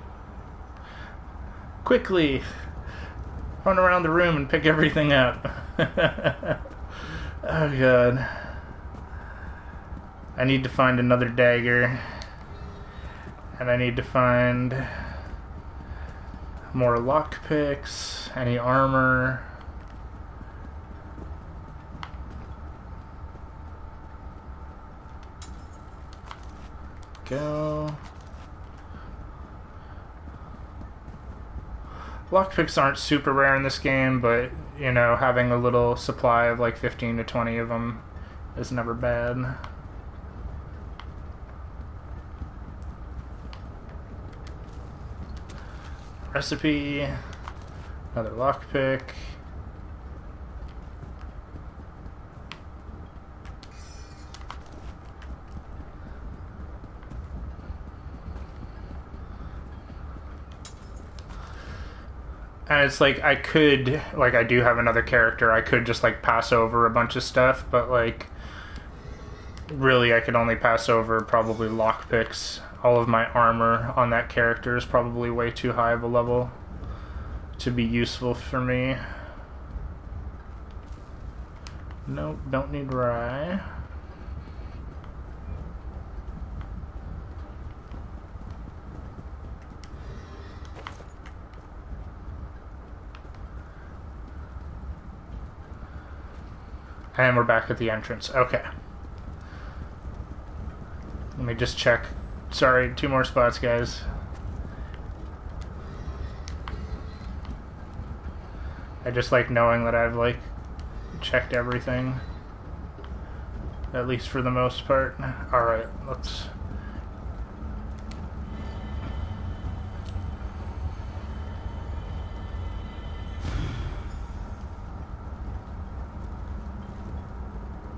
Speaker 1: Quickly, run around the room and pick everything up. Oh god. I need to find another dagger. And I need to find more lockpicks, any armor. Go. Lockpicks aren't super rare in this game, but, you know, having a little supply of like 15 to 20 of them is never bad. Recipe. Another lockpick. And it's like, I could, like, I do have another character, I could just, like, pass over a bunch of stuff, but, like, really I could only pass over probably lockpicks. All of my armor on that character is probably way too high of a level to be useful for me. Nope, don't need rye. And we're back at the entrance. Okay. Let me just check. Sorry, 2 more spots, guys. I just like knowing that I've, like, checked everything. At least for the most part. Alright, let's...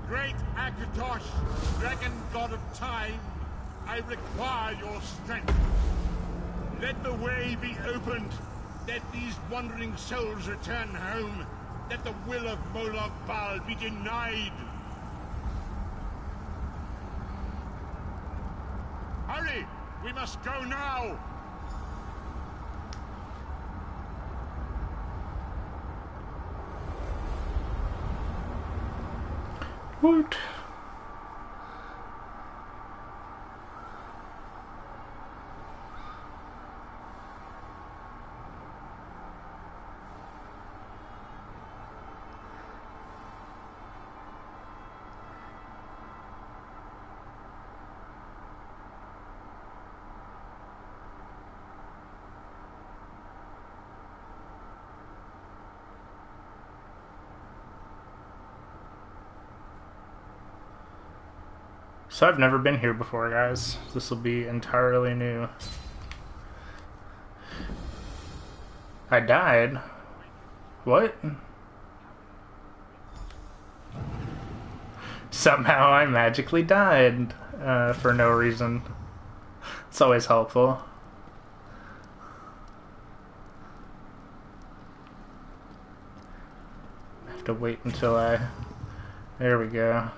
Speaker 3: Great Akatosh, dragon god of time, I require your strength. Let the way be opened. Let these wandering souls return home. Let the will of Molag Bal be denied. Hurry! We must go now!
Speaker 1: What? So I've never been here before, guys. This will be entirely new. I died? What? Somehow I magically died for no reason. It's always helpful. I have to wait until I... There we go.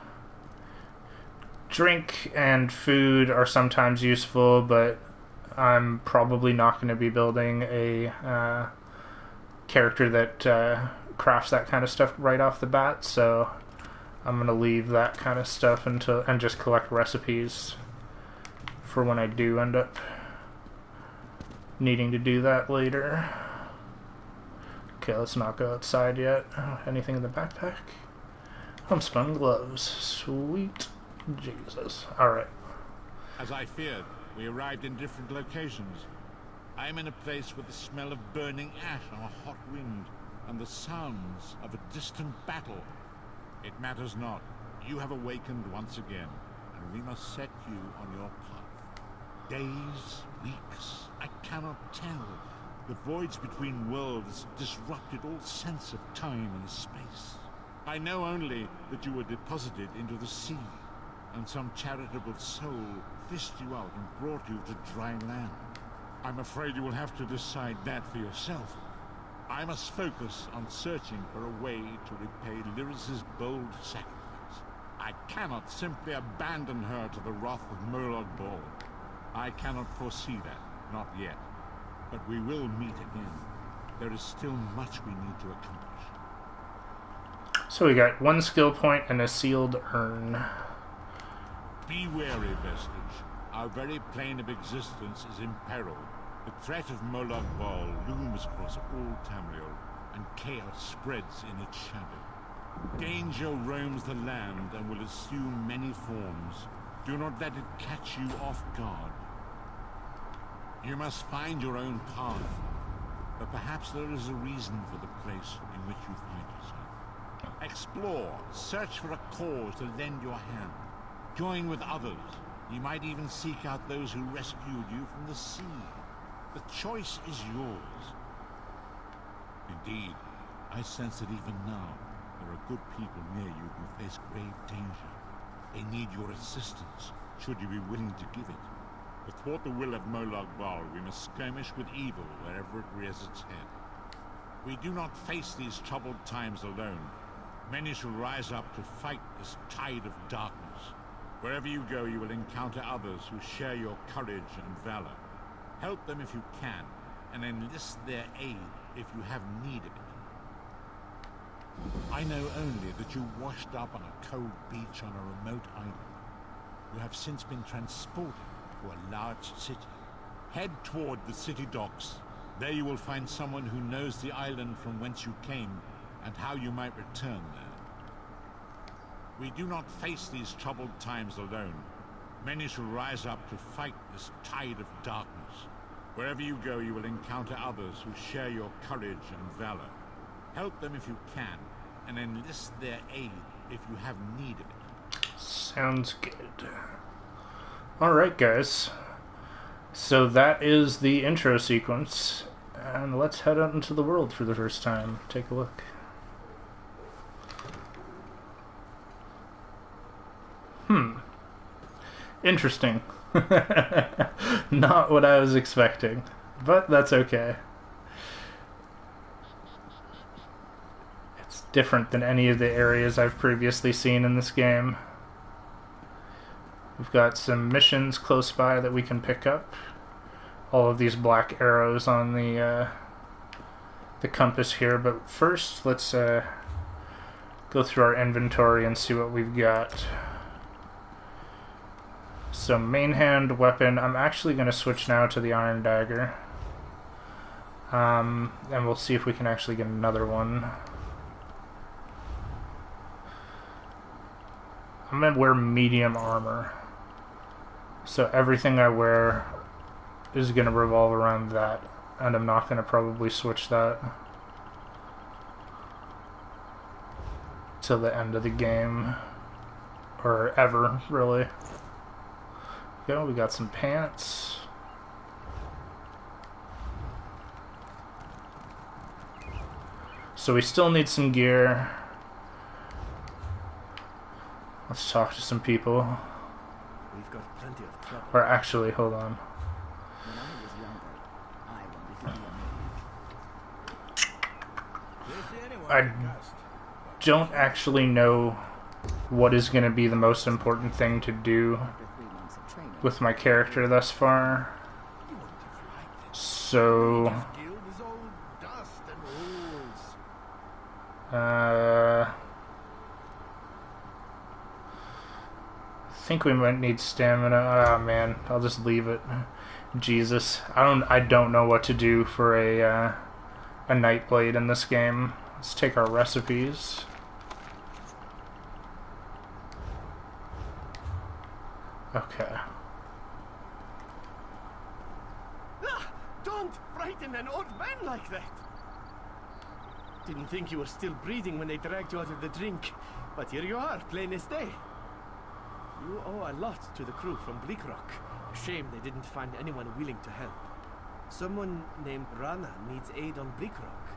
Speaker 1: Drink and food are sometimes useful, but I'm probably not going to be building a character that crafts that kind of stuff right off the bat, so I'm going to leave that kind of stuff until and just collect recipes for when I do end up needing to do that later. Okay, let's not go outside yet. Anything in the backpack? Homespun gloves. Sweet Jesus. Alright.
Speaker 3: As I feared, we arrived in different locations. I am in a place with the smell of burning ash on a hot wind, and the sounds of a distant battle. It matters not. You have awakened once again, and we must set you on your path. Days, weeks, I cannot tell. The voids between worlds disrupted all sense of time and space. I know only that you were deposited into the sea, and some charitable soul fished you out and brought you to dry land. I'm afraid you will have to decide that for yourself. I must focus on searching for a way to repay Lyris's bold sacrifice. I cannot simply abandon her to the wrath of Molag Bal. I cannot foresee that, not yet. But we will meet again. There is still much we need to accomplish.
Speaker 1: So we got 1 skill point and a sealed urn.
Speaker 3: Be wary, Vestige. Our very plane of existence is in peril. The threat of Molag Bal looms across all Tamriel, and chaos spreads in its shadow. Danger roams the land and will assume many forms. Do not let it catch you off guard. You must find your own path, but perhaps there is a reason for the place in which you find yourself. Explore, search for a cause to lend your hand. Join with others. You might even seek out those who rescued you from the sea. The choice is yours. Indeed, I sense that even now, there are good people near you who face grave danger. They need your assistance, should you be willing to give it. To thwart the will of Molag Bal, we must skirmish with evil wherever it rears its head. We do not face these troubled times alone. Many shall rise up to fight this tide of darkness. Wherever you go, you will encounter others who share your courage and valor. Help them if you can, and enlist their aid if you have need of it. I know only that you washed up on a cold beach on a remote island. You have since been transported to a large city. Head toward the city docks. There you will find someone who knows the island from whence you came and how you might return there. We do not face these troubled times alone. Many shall rise up to fight this tide of darkness. Wherever you go, you will encounter others who share your courage and valor. Help them if you can, and enlist their aid if you have need of it.
Speaker 1: Sounds good. Alright, guys. So that is the intro sequence, and let's head out into the world for the first time. Take a look. Interesting. Not what I was expecting, but that's okay. It's different than any of the areas I've previously seen in this game. We've got some missions close by that we can pick up. All of these black arrows on the compass here, but first let's go through our inventory and see what we've got. So main hand weapon, I'm actually going to switch now to the iron dagger. And we'll see if we can actually get another one. I'm going to wear medium armor. So everything I wear is going to revolve around that. And I'm not going to probably switch that till the end of the game. Or ever, really. Go, we got some pants. So we still need some gear. Let's talk to some people.
Speaker 6: We've got plenty of trouble.
Speaker 1: Or actually, hold on.
Speaker 6: When I was younger, I wanted to be a
Speaker 1: I don't actually know what is going to be the most important thing to do with my character thus far. So I think we might need stamina. Ah, man, I'll just leave it. Jesus, I don't know what to do for a Nightblade in this game. Let's take our recipes. Okay.
Speaker 6: Don't frighten an old man like that! Didn't think you were still breathing when they dragged you out of the drink, but here you are, plain as day. You owe a lot to the crew from Bleak Rock. A shame they didn't find anyone willing to help. Someone named Rana needs aid on Bleak Rock.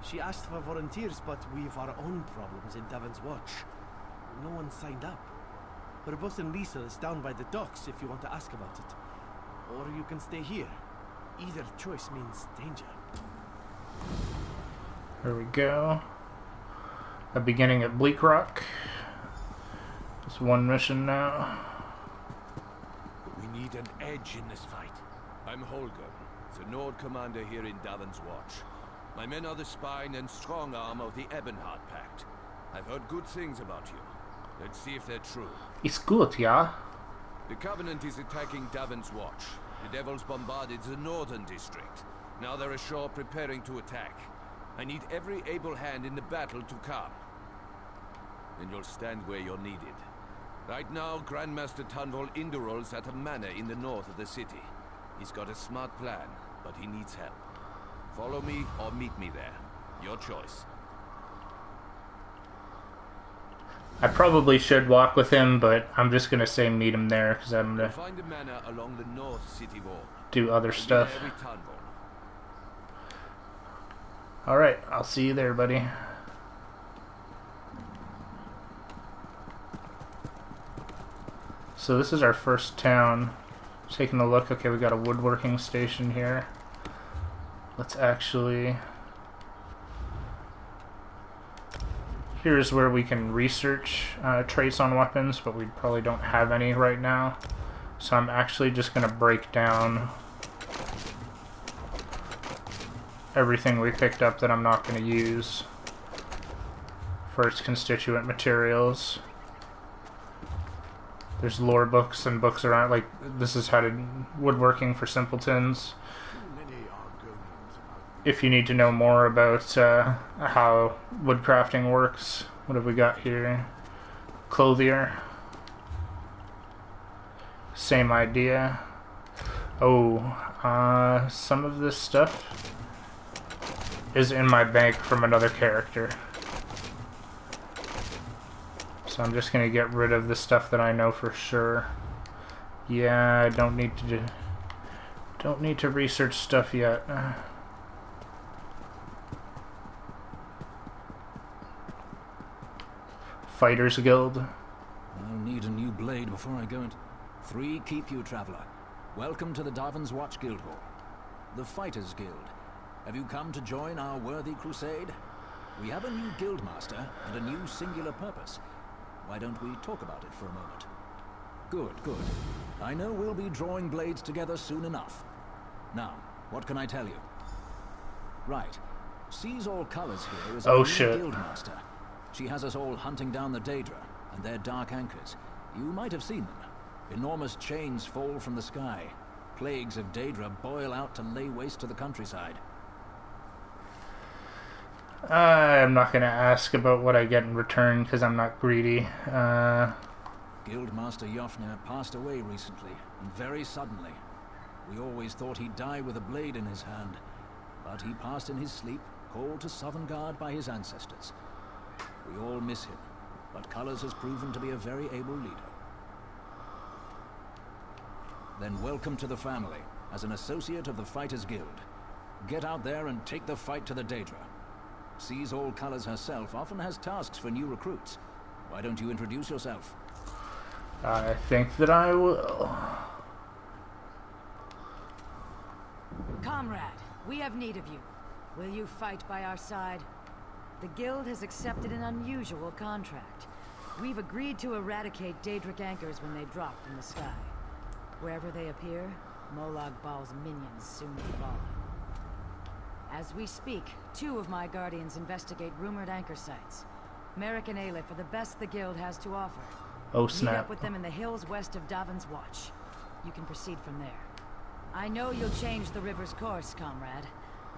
Speaker 6: She asked for volunteers, but we've our own problems in Davon's Watch. No one signed up. Her boss in Lisa is down by the docks if you want to ask about it. Or you can stay here. Either choice means danger.
Speaker 1: Here we go. A beginning at Bleak Rock. Just one mission now.
Speaker 7: We need an edge in this fight. I'm Holger, the Nord commander here in Davon's Watch. My men are the spine and strong arm of the Ebonheart Pact. I've heard good things about you. Let's see if they're true.
Speaker 1: It's good, yeah?
Speaker 7: The Covenant is attacking Davon's Watch. The Devils bombarded the northern district. Now they're ashore preparing to attack. I need every able hand in the battle to come. And you'll stand where you're needed. Right now, Grandmaster Tunvol Indurol's at a manor in the north of the city. He's got a smart plan, but he needs help. Follow me or meet me there. Your choice.
Speaker 1: I probably should walk with him, but I'm just gonna say meet him there because I'm gonna
Speaker 7: Find a manor along the north city wall.
Speaker 1: do other stuff.
Speaker 7: Every Tunvol.
Speaker 1: Alright, I'll see you there, buddy. So this is our first town. Taking a look. Okay, we got a woodworking station here. Let's actually... Here's where we can research traits on weapons, but we probably don't have any right now. So I'm actually just going to break down everything we picked up that I'm not going to use for its constituent materials. There's lore books and books around, like, this is how to woodworking for simpletons. If you need to know more about how woodcrafting works. What have we got here? Clothier. Same idea. Oh, some of this stuff is in my bank from another character. So I'm just gonna get rid of the stuff that I know for sure. Yeah, I don't need to research stuff yet. Fighters Guild.
Speaker 8: I'll need a new blade before I go into... 3 keep you, traveler. Welcome to the Darvin's Watch Guildhall. The Fighters Guild. Have you come to join our worthy crusade? We have a new guildmaster and a new singular purpose. Why don't we talk about it for a moment? Good, good. I know we'll be drawing blades together soon enough. Now, what can I tell you? Right. Sees All Colors here is our new guildmaster. She has us all hunting down the Daedra and their dark anchors. You might have seen them. Enormous chains fall from the sky. Plagues of Daedra boil out to lay waste to the countryside.
Speaker 1: I'm not going to ask about what I get in return because I'm not greedy.
Speaker 8: Guildmaster Jofnir passed away recently, and very suddenly. We always thought he'd die with a blade in his hand, but he passed in his sleep, called to Sovngarde by his ancestors. We all miss him, but Colors has proven to be a very able leader. Then welcome to the family, as an associate of the Fighters Guild. Get out there and take the fight to the Daedra. Sees All Colors herself often has tasks for new recruits. Why don't you introduce yourself?
Speaker 1: I think that I will.
Speaker 9: Comrade, we have need of you. Will you fight by our side? The Guild has accepted an unusual contract. We've agreed to eradicate Daedric anchors when they drop from the sky. Wherever they appear, Molag Bal's minions soon follow. As we speak, 2 of my guardians investigate rumored anchor sites. Merrick and Aleph are the best the Guild has to offer.
Speaker 1: Oh, snap.
Speaker 9: Meet up with them in the hills west of Darvin's Watch. You can proceed from there. I know you'll change the river's course, comrade.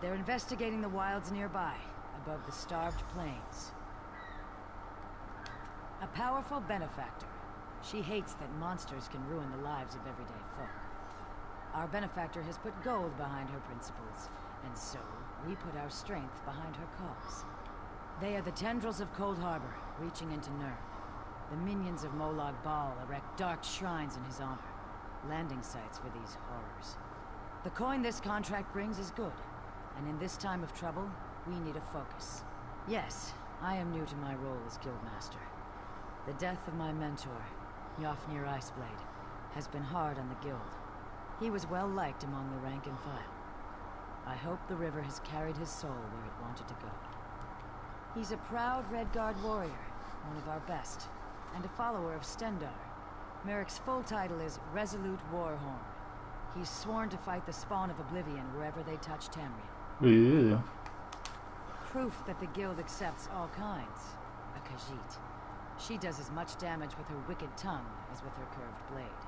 Speaker 9: They're investigating the wilds nearby, above the starved plains. A powerful benefactor. She hates that monsters can ruin the lives of everyday folk. Our benefactor has put gold behind her principles, and so we put our strength behind her cause. They are the tendrils of Cold Harbor, reaching into Nurn. The minions of Molag Bal erect dark shrines in his honor, landing sites for these horrors. The coin this contract brings is good, and in this time of trouble, we need a focus. Yes, I am new to my role as Guildmaster. The death of my mentor, Jofnir Iceblade, has been hard on the Guild. He was well liked among the rank and file. I hope the river has carried his soul where it wanted to go. He's a proud Redguard warrior, one of our best, and a follower of Stendar. Merrick's full title is Resolute Warhorn. He's sworn to fight the spawn of Oblivion wherever they touch Tamriel.
Speaker 1: Ooh.
Speaker 9: Proof that the Guild accepts all kinds. A Khajiit. She does as much damage with her wicked tongue as with her curved blade.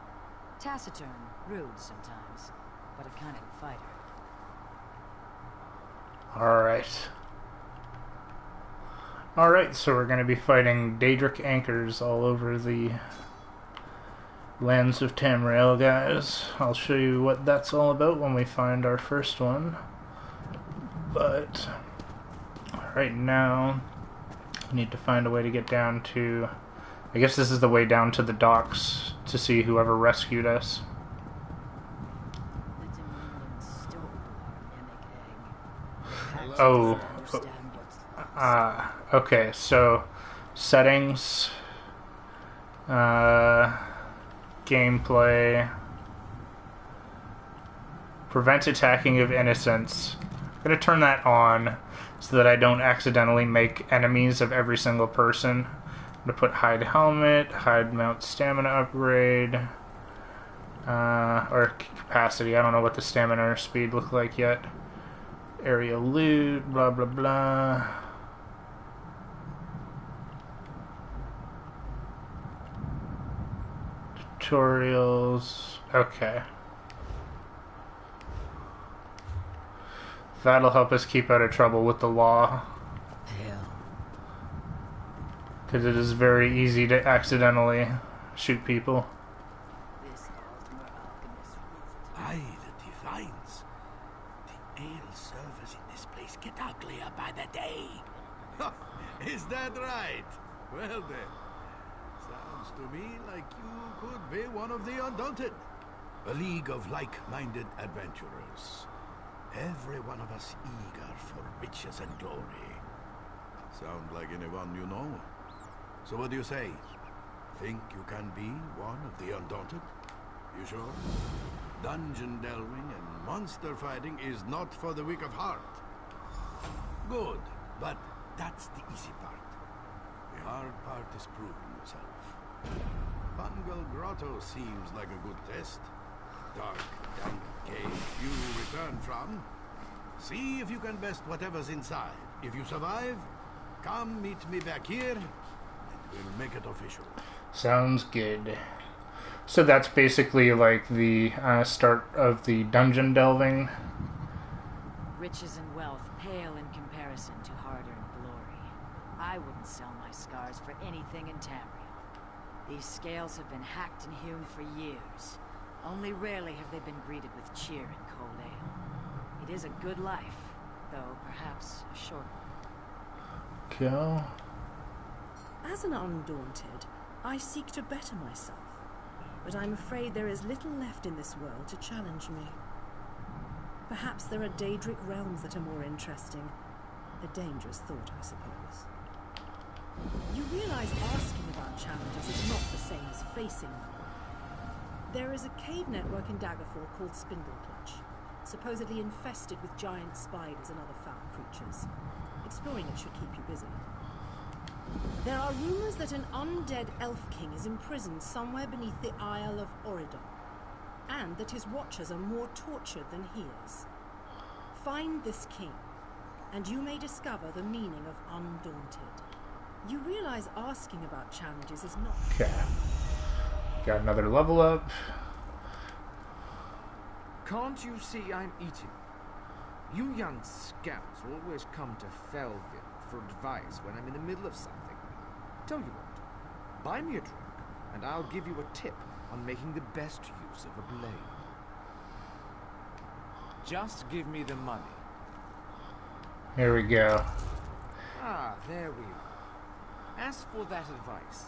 Speaker 9: Taciturn, rude sometimes, but a cunning fighter.
Speaker 1: Alright, so we're going to be fighting Daedric anchors all over the lands of Tamriel, guys. I'll show you what that's all about when we find our first one. But right now, we need to find a way to get down to... I guess this is the way down to the docks to see whoever rescued us. Oh, Okay, so settings, gameplay, prevent attacking of innocents. I'm going to turn that on so that I don't accidentally make enemies of every single person. I'm going to put hide helmet, hide mount stamina upgrade, or capacity. I don't know what the stamina or speed look like yet. Area loot, blah blah blah. Tutorials. Okay. That'll help us keep out of trouble with the law. Because it is very easy to accidentally shoot people.
Speaker 5: Aye, the divines. The ale servers in this place get uglier by the day.
Speaker 3: Is that right? Well then, sounds to me like you could be one of the Undaunted.
Speaker 5: A league of like-minded adventurers. Every one of us eager for riches and glory.
Speaker 3: Sound like anyone you know?
Speaker 5: So what do you say? Think you can be one of the Undaunted? You sure? Dungeon delving and monster fighting is not for the weak of heart. Good, but that's the easy part. The hard part is proving yourself. Bungle Grotto seems like a good test. Dark, dank cave you return from. See if you can best whatever's inside. If you survive, come meet me back here, and we'll make it official.
Speaker 1: Sounds good. So that's basically like the start of the dungeon delving.
Speaker 9: Riches and wealth pale in comparison to hard-earned glory. I wouldn't sell my scars for anything in Tamriel. These scales have been hacked and hewn for years. Only rarely have they been greeted with cheer and cold ale. It is a good life, though perhaps a short one.
Speaker 1: Go.
Speaker 10: As an Undaunted, I seek to better myself. But I'm afraid there is little left in this world to challenge me. Perhaps there are Daedric realms that are more interesting. A dangerous thought, I suppose. You realize asking about challenges is not the same as facing them. There is a cave network in Daggerfall called Spindleclutch, supposedly infested with giant spiders and other foul creatures. Exploring it should keep you busy. There are rumors that an undead elf king is imprisoned somewhere beneath the Isle of Oridon, and that his watchers are more tortured than he is. Find this king, and you may discover the meaning of Undaunted. You realize asking about challenges is not...
Speaker 1: Okay. Got another level up.
Speaker 11: Can't you see I'm eating? You young scouts always come to Fellville for advice when I'm in the middle of something. Tell you what, buy me a drink, and I'll give you a tip on making the best use of a blade. Just give me the money.
Speaker 1: Here we go.
Speaker 11: Ah, there we are. As for that advice,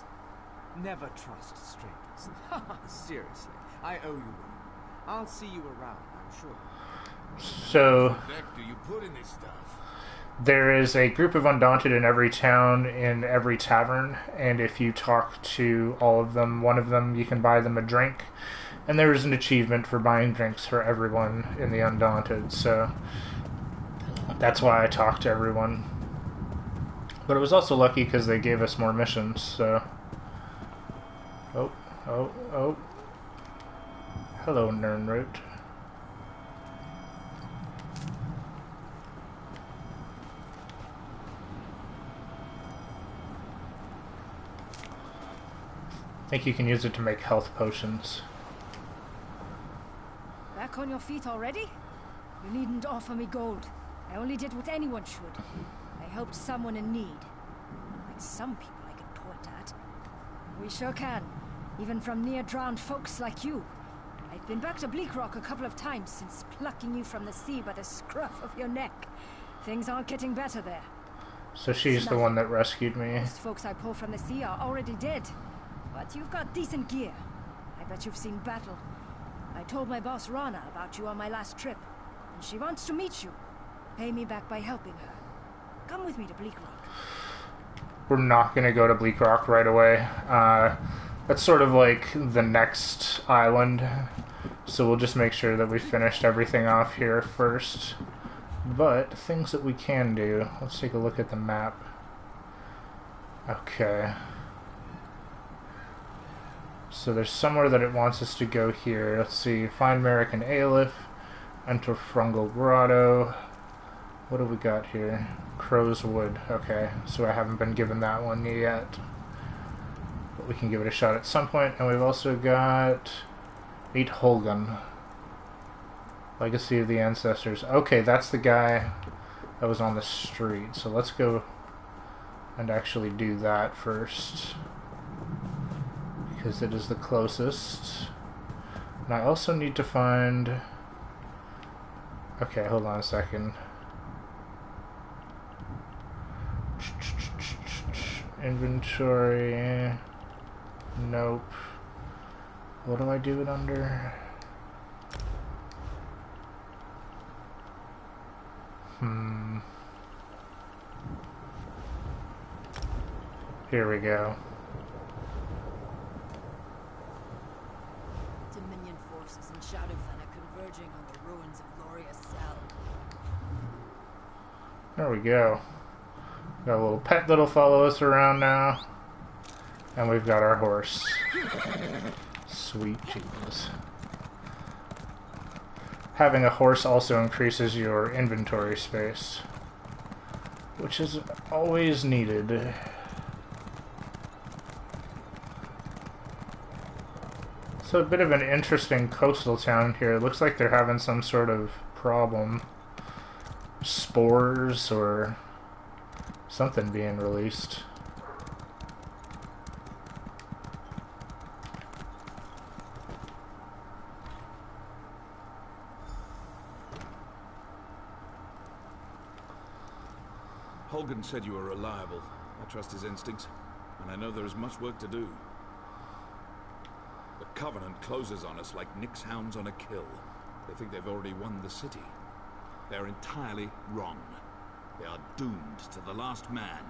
Speaker 11: never trust strangers. Seriously, I owe you one. I'll see you around, I'm sure.
Speaker 1: So,
Speaker 3: What the heck do you put in this stuff?
Speaker 1: there is a group of Undaunted in every town, in every tavern, and if you talk to all of them, one of them, you can buy them a drink. And there is an achievement for buying drinks for everyone in the Undaunted, so that's why I talked to everyone. But it was also lucky because they gave us more missions, so... Oh. Hello, Nernroot. I think you can use it to make health potions.
Speaker 12: Back on your feet already? You needn't offer me gold. I only did what anyone should. I helped someone in need. Like some people I can point at. We sure can. Even from near-drowned folks like you. I've been back to Bleak Rock a couple of times since plucking you from the sea by the scruff of your neck. Things aren't getting better there.
Speaker 1: So she's the one that rescued me.
Speaker 12: Most folks I pull from the sea are already dead. But you've got decent gear. I bet you've seen battle. I told my boss Rana about you on my last trip, and she wants to meet you. Pay me back by helping her. Come with me to Bleak Rock.
Speaker 1: We're not going to go to Bleak Rock right away. That's sort of like the next island. So we'll just make sure that we finished everything off here first. But things that we can do. Let's take a look at the map. Okay. So there's somewhere that it wants us to go here. Let's see. Find American Aleph. Enter Frungal Grotto. What do we got here? Crow's Wood. Okay, so I haven't been given that one yet. But we can give it a shot at some point. And we've also got 8 Holgun. Legacy of the Ancestors. Okay, that's the guy that was on the street. So let's go and actually do that first, because it is the closest. And I also need to find... Okay, hold on a second. Inventory. Nope. What do I do it under? Here we go.
Speaker 9: Dominion forces in Shadowfen are converging on the ruins of Glorious Cell.
Speaker 1: There we go. Got a little pet that'll follow us around now. And we've got our horse. Sweet Jesus. Having a horse also increases your inventory space, which is always needed. So a bit of an interesting coastal town here. It looks like they're having some sort of problem. Spores or something being released.
Speaker 7: Holgan said you were reliable. I trust his instincts, and I know there is much work to do. The Covenant closes on us like Nick's hounds on a kill. They think they've already won the city. They're entirely wrong. They are doomed to the last man.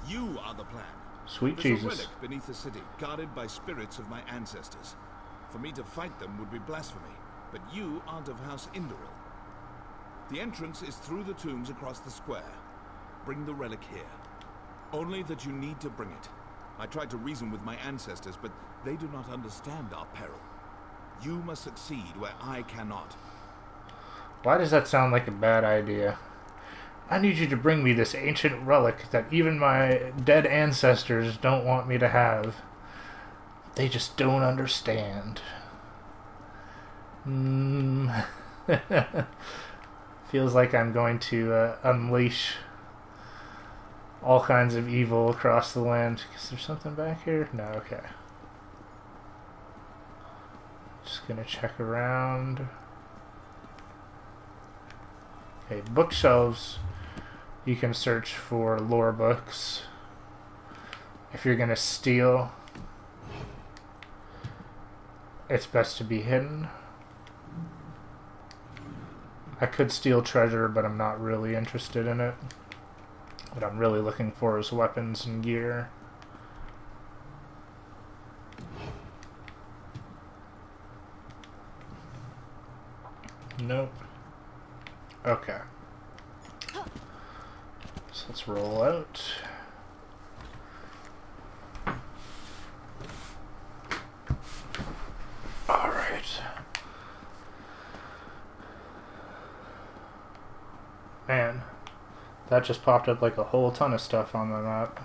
Speaker 7: You are the plan.
Speaker 1: Sweet
Speaker 7: There's
Speaker 1: Jesus.
Speaker 7: a relic beneath the city, guarded by spirits of my ancestors. For me to fight them would be blasphemy, but you aren't of House Indoril. The entrance is through the tombs across the square. Bring the relic here. Only that you need to bring it. I tried to reason with my ancestors, but they do not understand our peril. You must succeed where I cannot.
Speaker 1: Why does that sound like a bad idea? I need you to bring me this ancient relic that even my dead ancestors don't want me to have. They just don't understand. Feels like I'm going to unleash all kinds of evil across the land. Is there something back here? No, okay. Just gonna check around. Okay, bookshelves. You can search for lore books. If you're gonna steal, it's best to be hidden. I could steal treasure, but I'm not really interested in it. What I'm really looking for is weapons and gear. Nope. Okay. So let's roll out. Alright. Man, that just popped up like a whole ton of stuff on the map.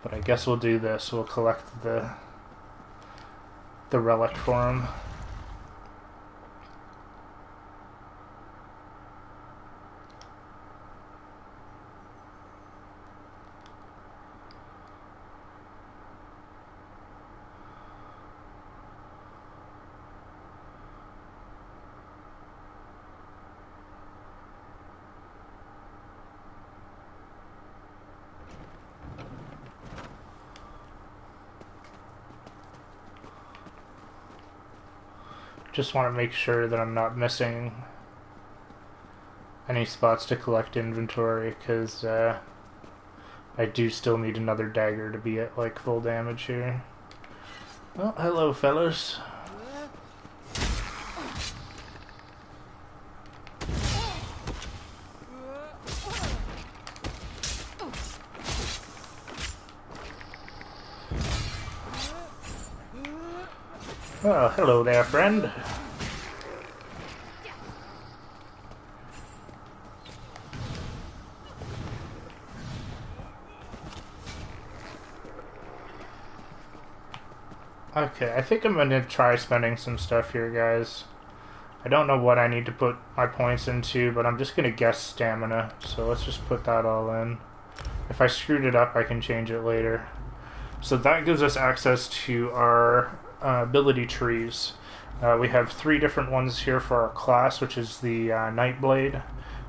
Speaker 1: But I guess we'll do this. We'll collect the relic for him. Just want to make sure that I'm not missing any spots to collect inventory, because I do still need another dagger to be at like full damage here. Well, hello fellas. Oh, hello there, friend. Okay, I think I'm gonna try spending some stuff here, guys. I don't know what I need to put my points into, but I'm just gonna guess stamina. So let's just put that all in. If I screwed it up, I can change it later. So that gives us access to our ability trees. We have 3 different ones here for our class, which is the Nightblade.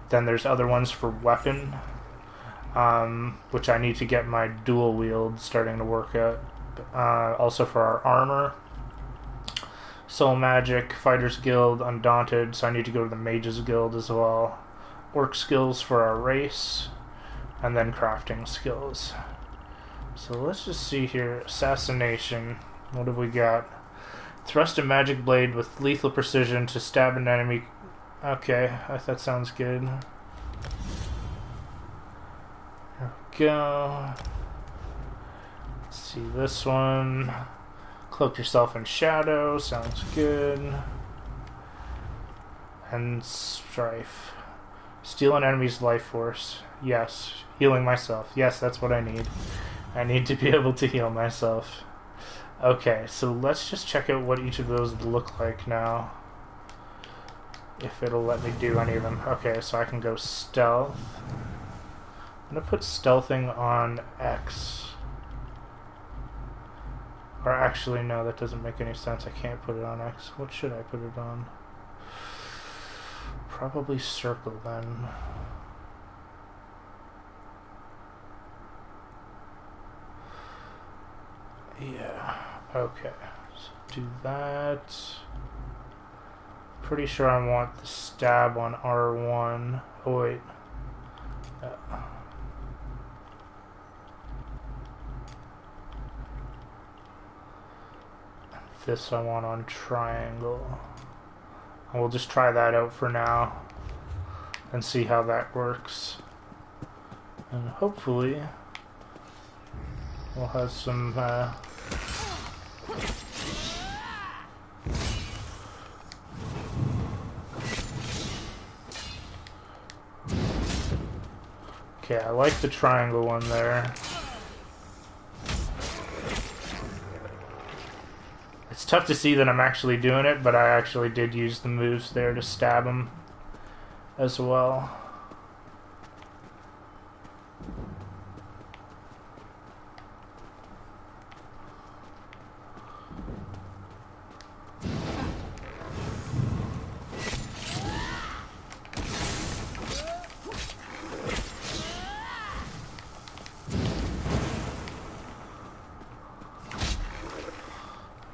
Speaker 1: Then there's other ones for weapon, which I need to get my dual wield starting to work out. Also for our armor, Soul Magic, Fighters Guild, Undaunted, so I need to go to the Mages Guild as well. Orc skills for our race, and then crafting skills. So let's just see here. Assassination. What have we got? Thrust a magic blade with lethal precision to stab an enemy. Okay, that sounds good. There we go. Let's see this one. Cloak yourself in shadow. Sounds good. And strife. Steal an enemy's life force. Yes. Healing myself. Yes, that's what I need. I need to be able to heal myself. Okay, so let's just check out what each of those look like now. If it'll let me do any of them. Okay, so I can go stealth. I'm going to put stealthing on X. Or actually, no, that doesn't make any sense. I can't put it on X. What should I put it on? Probably circle then. Yeah, okay. So do that. Pretty sure I want the stab on R1. Oh, wait. This I want on triangle. And we'll just try that out for now and see how that works. And hopefully we'll have some okay, I like the triangle one there. It's tough to see that I'm actually doing it, but I actually did use the moves there to stab him as well.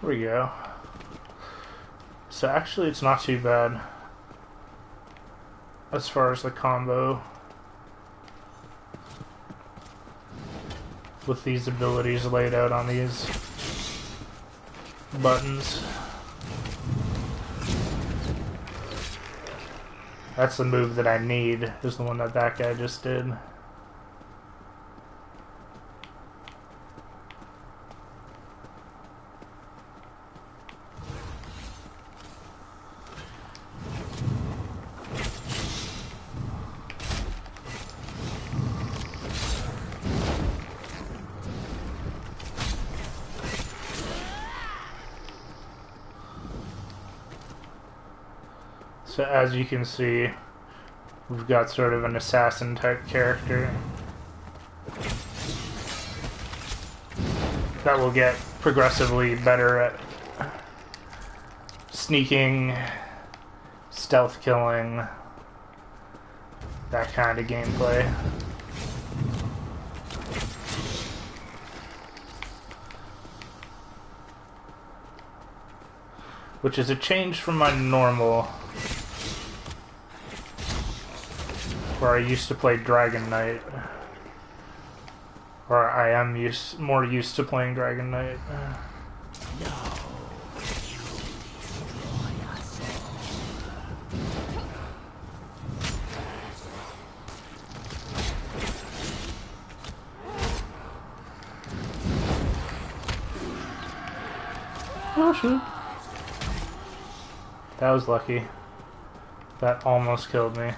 Speaker 1: There we go. So actually it's not too bad as far as the combo with these abilities laid out on these buttons. That's the move that I need, is the one that that guy just did. So as you can see, we've got sort of an assassin type character that will get progressively better at sneaking, stealth killing, that kind of gameplay. Which is a change from my normal where I used to play Dragon Knight. Or I am more used to playing Dragon Knight. Oh shoot. That was lucky. That almost killed me.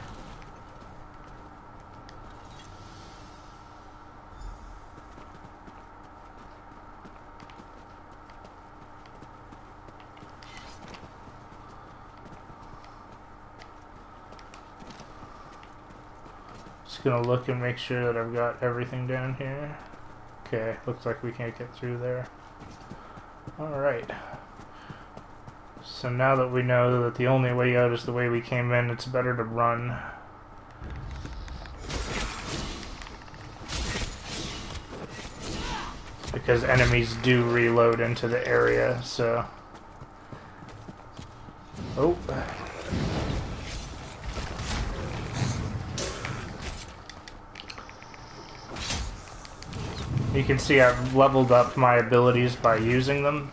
Speaker 1: Just gonna look and make sure that I've got everything down here. Okay, looks like we can't get through there. Alright. So now that we know that the only way out is the way we came in, it's better to run. Because enemies do reload into the area, so... Oh. You can see I've leveled up my abilities by using them.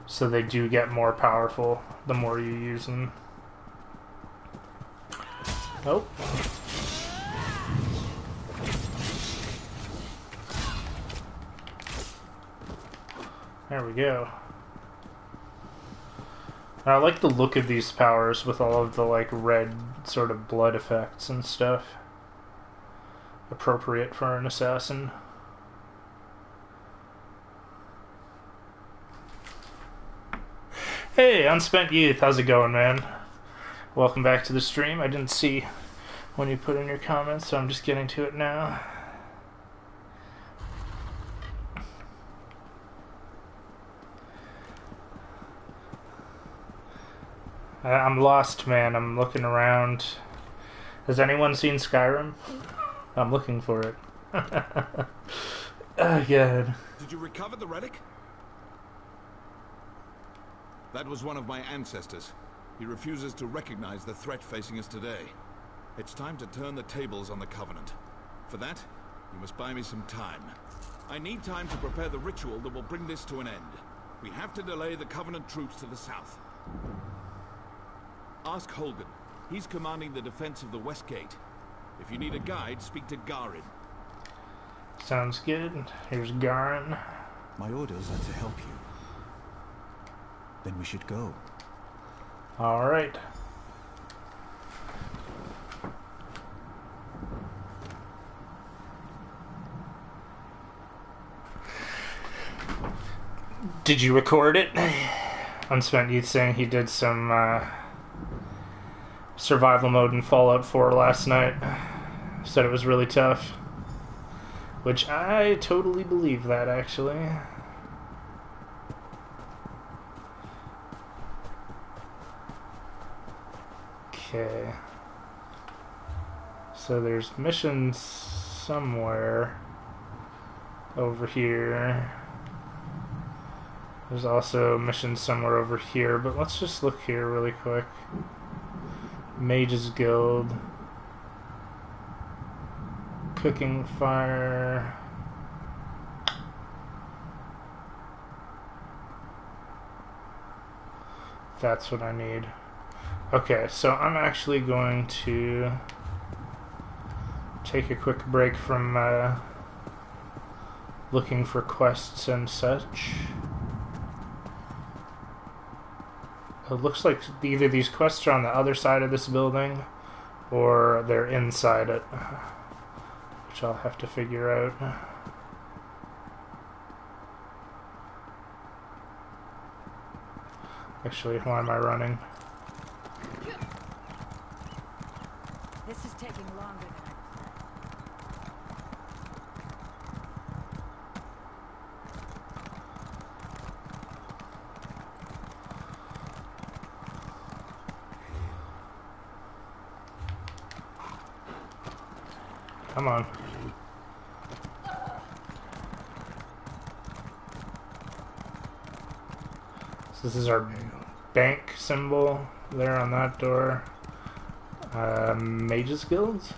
Speaker 1: So they do get more powerful the more you use them. Oh. There we go. I like the look of these powers with all of the like red sort of blood effects and stuff. Appropriate for an assassin. Hey, Unspent Youth, how's it going, man? Welcome back to the stream. I didn't see when you put in your comments, so I'm just getting to it now. I'm lost, man. I'm looking around. Has anyone seen Skyrim? I'm looking for it. Oh, God.
Speaker 7: Did you recover the relic? That was one of my ancestors. He refuses to recognize the threat facing us today. It's time to turn the tables on the Covenant. For that, you must buy me some time. I need time to prepare the ritual that will bring this to an end. We have to delay the Covenant troops to the south. Ask Holgan. He's commanding the defense of the West Gate. If you need a guide, speak to Garin.
Speaker 1: Sounds good. Here's Garin.
Speaker 13: My orders are to help you. Then we should go.
Speaker 1: Alright. Did you record it? Unspent Youth saying he did some survival mode in Fallout 4 last night. Said it was really tough. Which I totally believe that, actually. Okay. So there's missions somewhere over here. There's also missions somewhere over here, but let's just look here really quick. Mage's Guild. Cooking fire. That's what I need. Okay, so I'm actually going to take a quick break from looking for quests and such. It looks like either these quests are on the other side of this building or they're inside it, which I'll have to figure out. Actually, why am I running?
Speaker 9: This is taking longer than I planned.
Speaker 1: Come on. This is our bank symbol there on that door. Mages Guilds?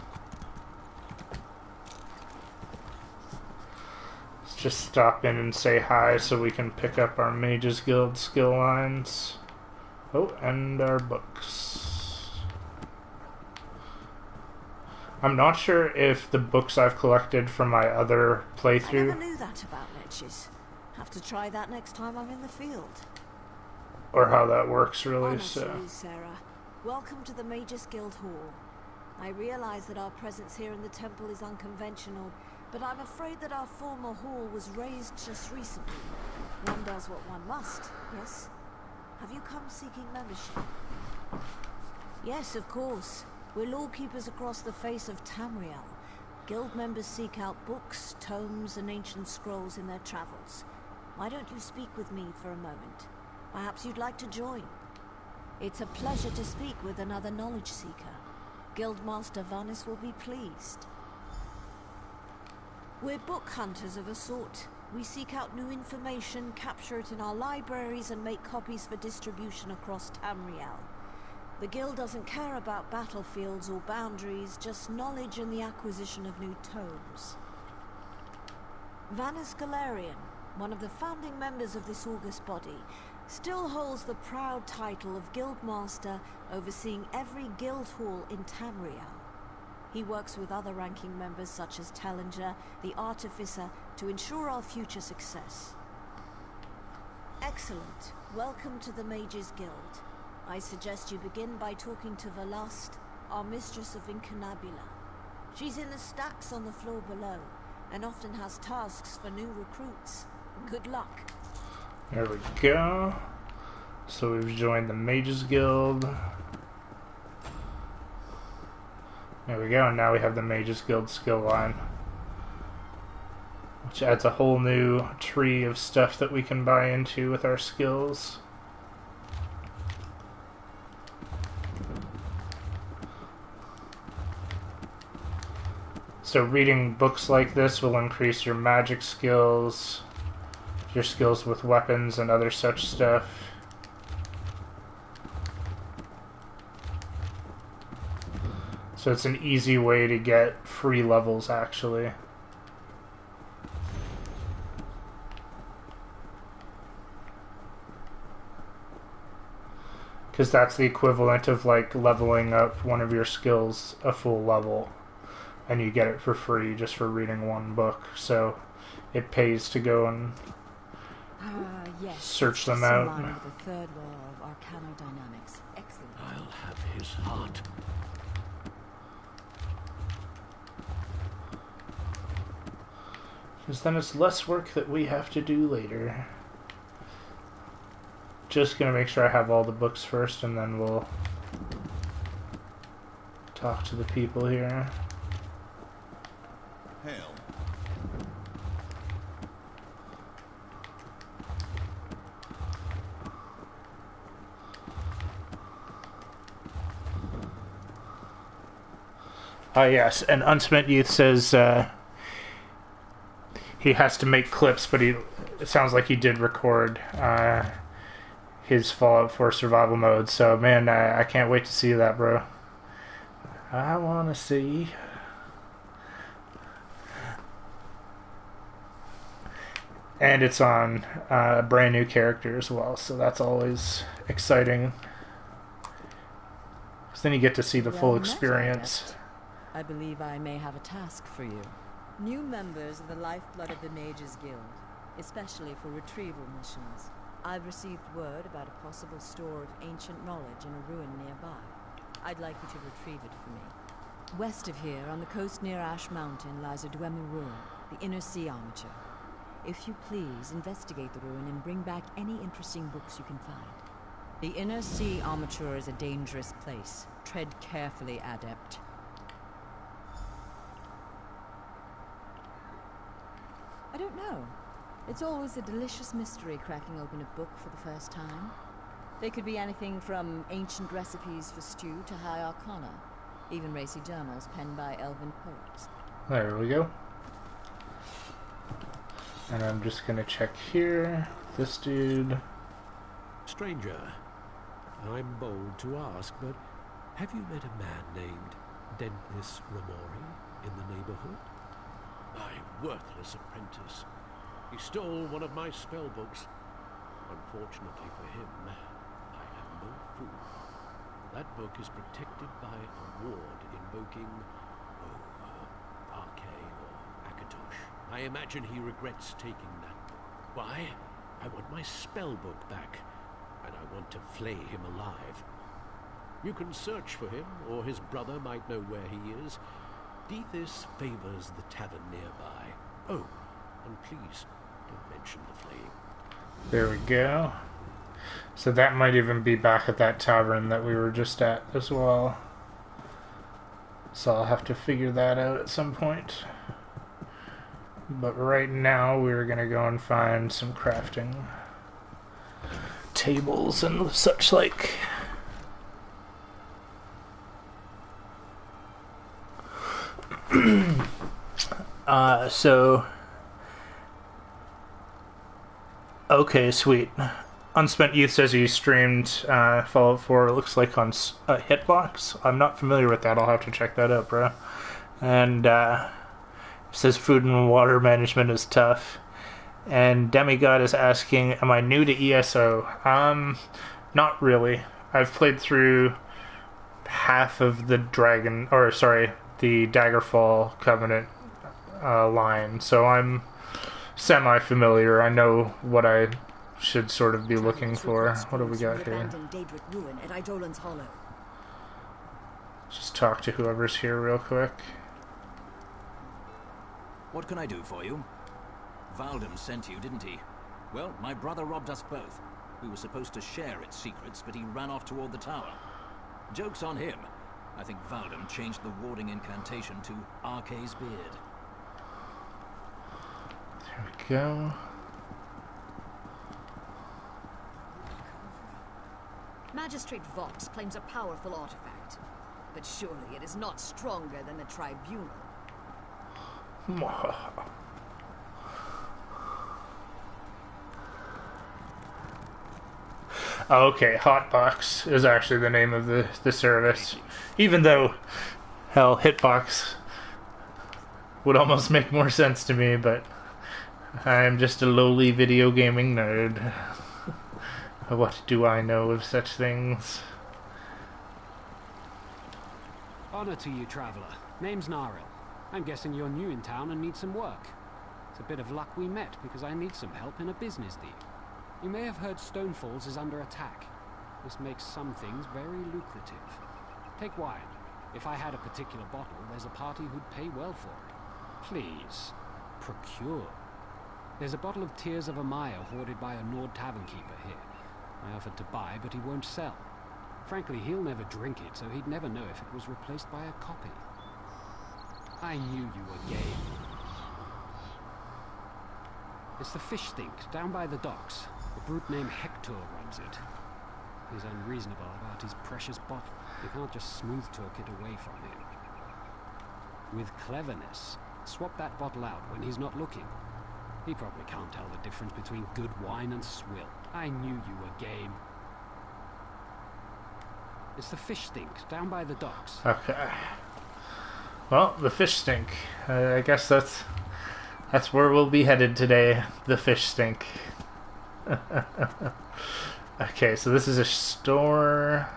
Speaker 1: Let's just stop in and say hi so we can pick up our Mages Guild skill lines. Oh, and our books. I'm not sure if the books I've collected from my other playthrough...
Speaker 14: I never knew that about leches. Have to try that next time I'm in the field.
Speaker 1: Or how that works, really.
Speaker 14: Honor
Speaker 1: So.
Speaker 14: to you, Sarah. Welcome to the Mages Guild Hall. I realize that our presence here in the temple is unconventional, but I'm afraid that our former hall was razed just recently. One does what one must, yes? Have you come seeking membership? Yes, of course. We're lawkeepers across the face of Tamriel. Guild members seek out books, tomes, and ancient scrolls in their travels. Why don't you speak with me for a moment? Perhaps you'd like to join. It's a pleasure to speak with another knowledge seeker. Guildmaster Vanis will be pleased. We're book hunters of a sort. We seek out new information, capture it in our libraries, and make copies for distribution across Tamriel. The Guild doesn't care about battlefields or boundaries, just knowledge and the acquisition of new tomes. Vanis Galarian, one of the founding members of this august body, still holds the proud title of Guildmaster, overseeing every guild hall in Tamriel. He works with other ranking members such as Tellinger, the Artificer, to ensure our future success. Excellent. Welcome to the Mages Guild. I suggest you begin by talking to Velast, our mistress of Incunabula. She's in the stacks on the floor below, and often has tasks for new recruits. Good luck.
Speaker 1: There we go. So we've joined the Mages Guild. There we go, and now we have the Mages Guild skill line, which adds a whole new tree of stuff that we can buy into with our skills. So reading books like this will increase your magic skills, your skills with weapons and other such stuff. So it's an easy way to get free levels, actually. Because that's the equivalent of like leveling up one of your skills a full level, and you get it for free just for reading one book. So it pays to go and
Speaker 2: yes.
Speaker 1: search them
Speaker 2: In
Speaker 1: out.
Speaker 2: line with the third law of arcanodynamics. Excellent.
Speaker 5: I'll have his heart.
Speaker 1: Because then it's less work that we have to do later. Just gonna make sure I have all the books first, and then we'll talk to the people here.
Speaker 15: Hail.
Speaker 1: Yes, and Unspent Youth says he has to make clips, but it sounds like he did record his Fallout 4 survival mode. So, man, I can't wait to see that, bro. I want to see. And it's on a brand new character as well, so that's always exciting. Because then you get to see the full experience.
Speaker 2: I believe I may have a task for you. New members are the lifeblood of the Mages Guild, especially for retrieval missions. I've received word about a possible store of ancient knowledge in a ruin nearby. I'd like you to retrieve it for me. West of here, on the coast near Ash Mountain, lies a Dwemer ruin, the Inner Sea Armature. If you please, investigate the ruin and bring back any interesting books you can find. The Inner Sea Armature is a dangerous place. Tread carefully, Adept. I don't know. It's always a delicious mystery cracking open a book for the first time. They could be anything from ancient recipes for stew to high arcana, even racy journals penned by elven poets.
Speaker 1: There we go. And I'm just gonna check here. This dude.
Speaker 15: Stranger, I'm bold to ask, but have you met a man named Dennis Ramori in the neighborhood?
Speaker 5: My worthless apprentice. He stole one of my spell books. Unfortunately for him, I am no fool. That book is protected by a ward invoking, Arche or Akatosh. I imagine he regrets taking that book. Why? I want my spell book back, and I want to flay him alive. You can search for him, or his brother might know where he is. Dethys favors the tavern nearby. Oh, and please, don't mention the flaying.
Speaker 1: There we go. So that might even be back at that tavern that we were just at as well. So I'll have to figure that out at some point. But right now we're going to go and find some crafting tables and such like. Okay, sweet. Unspent Youth says he streamed Fallout 4, it looks like on Hitbox. I'm not familiar with that, I'll have to check that out, bro. And says food and water management is tough. And Demigod is asking, am I new to ESO? Not really. I've played through half of the the Daggerfall Covenant line, so I'm semi-familiar. I know what I should sort of be looking for. What do we got here? Just talk to whoever's here real quick.
Speaker 8: What can I do for you? Valdem sent you, didn't he? Well, my brother robbed us both. We were supposed to share its secrets, but he ran off toward the tower. Joke's on him. I think Valdem changed the warding incantation to Arche's beard.
Speaker 1: There we go.
Speaker 16: Magistrate Vox claims a powerful artifact, but surely it is not stronger than the Tribunal.
Speaker 1: Okay, Hotbox is actually the name of the service. Even though, hell, Hitbox would almost make more sense to me, but I'm just a lowly video gaming nerd. What do I know of such things?
Speaker 17: Honor to you, traveler. Name's Naril. I'm guessing you're new in town and need some work. It's a bit of luck we met, because I need some help in a business deal. You may have heard Stonefalls is under attack. This makes some things very lucrative. Take wine. If I had a particular bottle, there's a party who'd pay well for it. Please, procure. There's a bottle of Tears of Amaya hoarded by a Nord tavern keeper here. I offered to buy, but he won't sell. Frankly, he'll never drink it, so he'd never know if it was replaced by a copy. I knew you were game. It's the Fish Stink, down by the docks. A brute named Hector runs it. He's unreasonable about his precious bottle. You can't just smooth talk it away from him. With cleverness, swap that bottle out when he's not looking. He probably can't tell the difference between good wine and swill. I knew you were game. It's the Fish Stink, down by the docks.
Speaker 1: Okay. Well, the Fish Stink. I guess that's where we'll be headed today. The Fish Stink. Okay, so this is a store.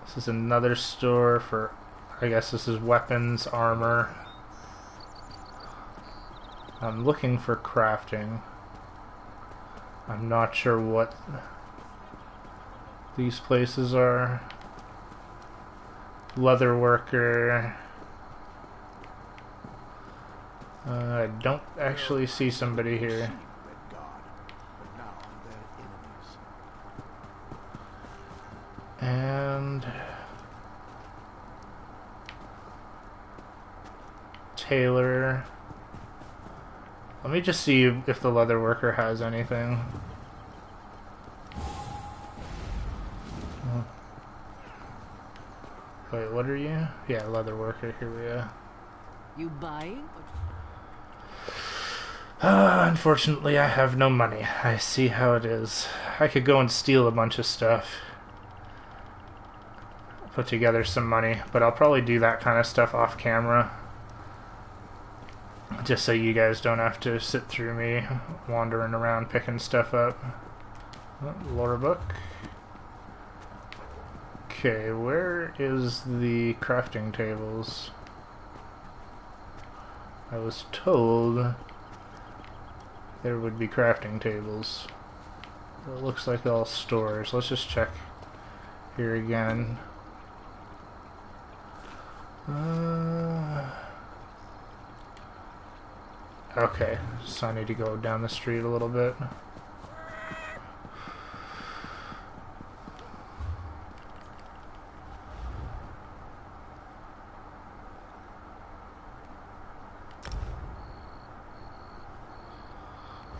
Speaker 1: This is another store for, I guess this is weapons, armor. I'm looking for crafting. I'm not sure what these places are. Leather worker. I don't actually see somebody here. And tailor. Let me just see if the leather worker has anything. Wait, what are you? Yeah, leather worker, here we go.
Speaker 9: You buying?
Speaker 1: Unfortunately, I have no money. I see how it is. I could go and steal a bunch of stuff. Put together some money, but I'll probably do that kind of stuff off camera. Just so you guys don't have to sit through me wandering around picking stuff up. Oh, lore book. Okay, where is the crafting tables? I was told there would be crafting tables. It looks like all stores. Let's just check here again. Okay, so I need to go down the street a little bit.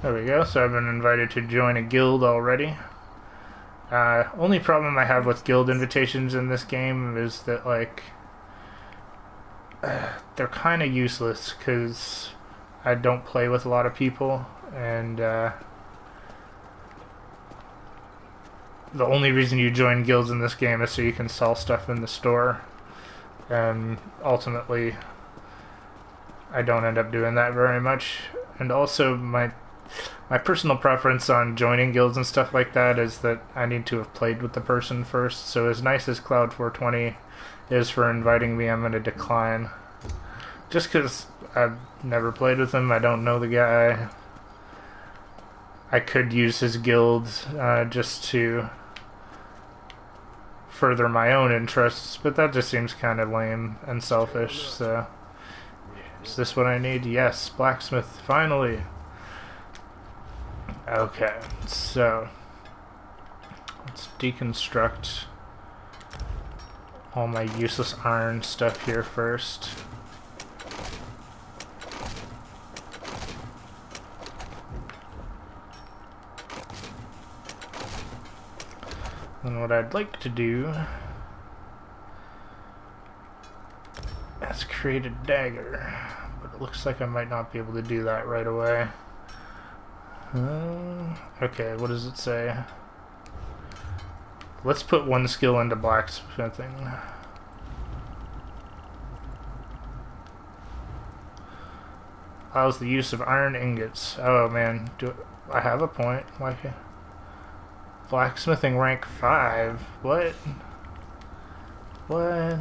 Speaker 1: There we go, so I've been invited to join a guild already. Only problem I have with guild invitations in this game is that, like, they're kind of useless because I don't play with a lot of people, and the only reason you join guilds in this game is so you can sell stuff in the store, and ultimately I don't end up doing that very much. And also my personal preference on joining guilds and stuff like that is that I need to have played with the person first, so as nice as Cloud420 is for inviting me, I'm going to decline. Just because I've never played with him, I don't know the guy. I could use his guild just to further my own interests, but that just seems kind of lame and selfish, so... Is this what I need? Yes, blacksmith, finally! Okay, so... let's deconstruct all my useless iron stuff here first. And what I'd like to do is create a dagger, but it looks like I might not be able to do that right away. Okay, what does it say? Let's put one skill into blacksmithing. Allows the use of iron ingots. Oh man, do I have a point? Why can't... Blacksmithing rank 5? What? What? I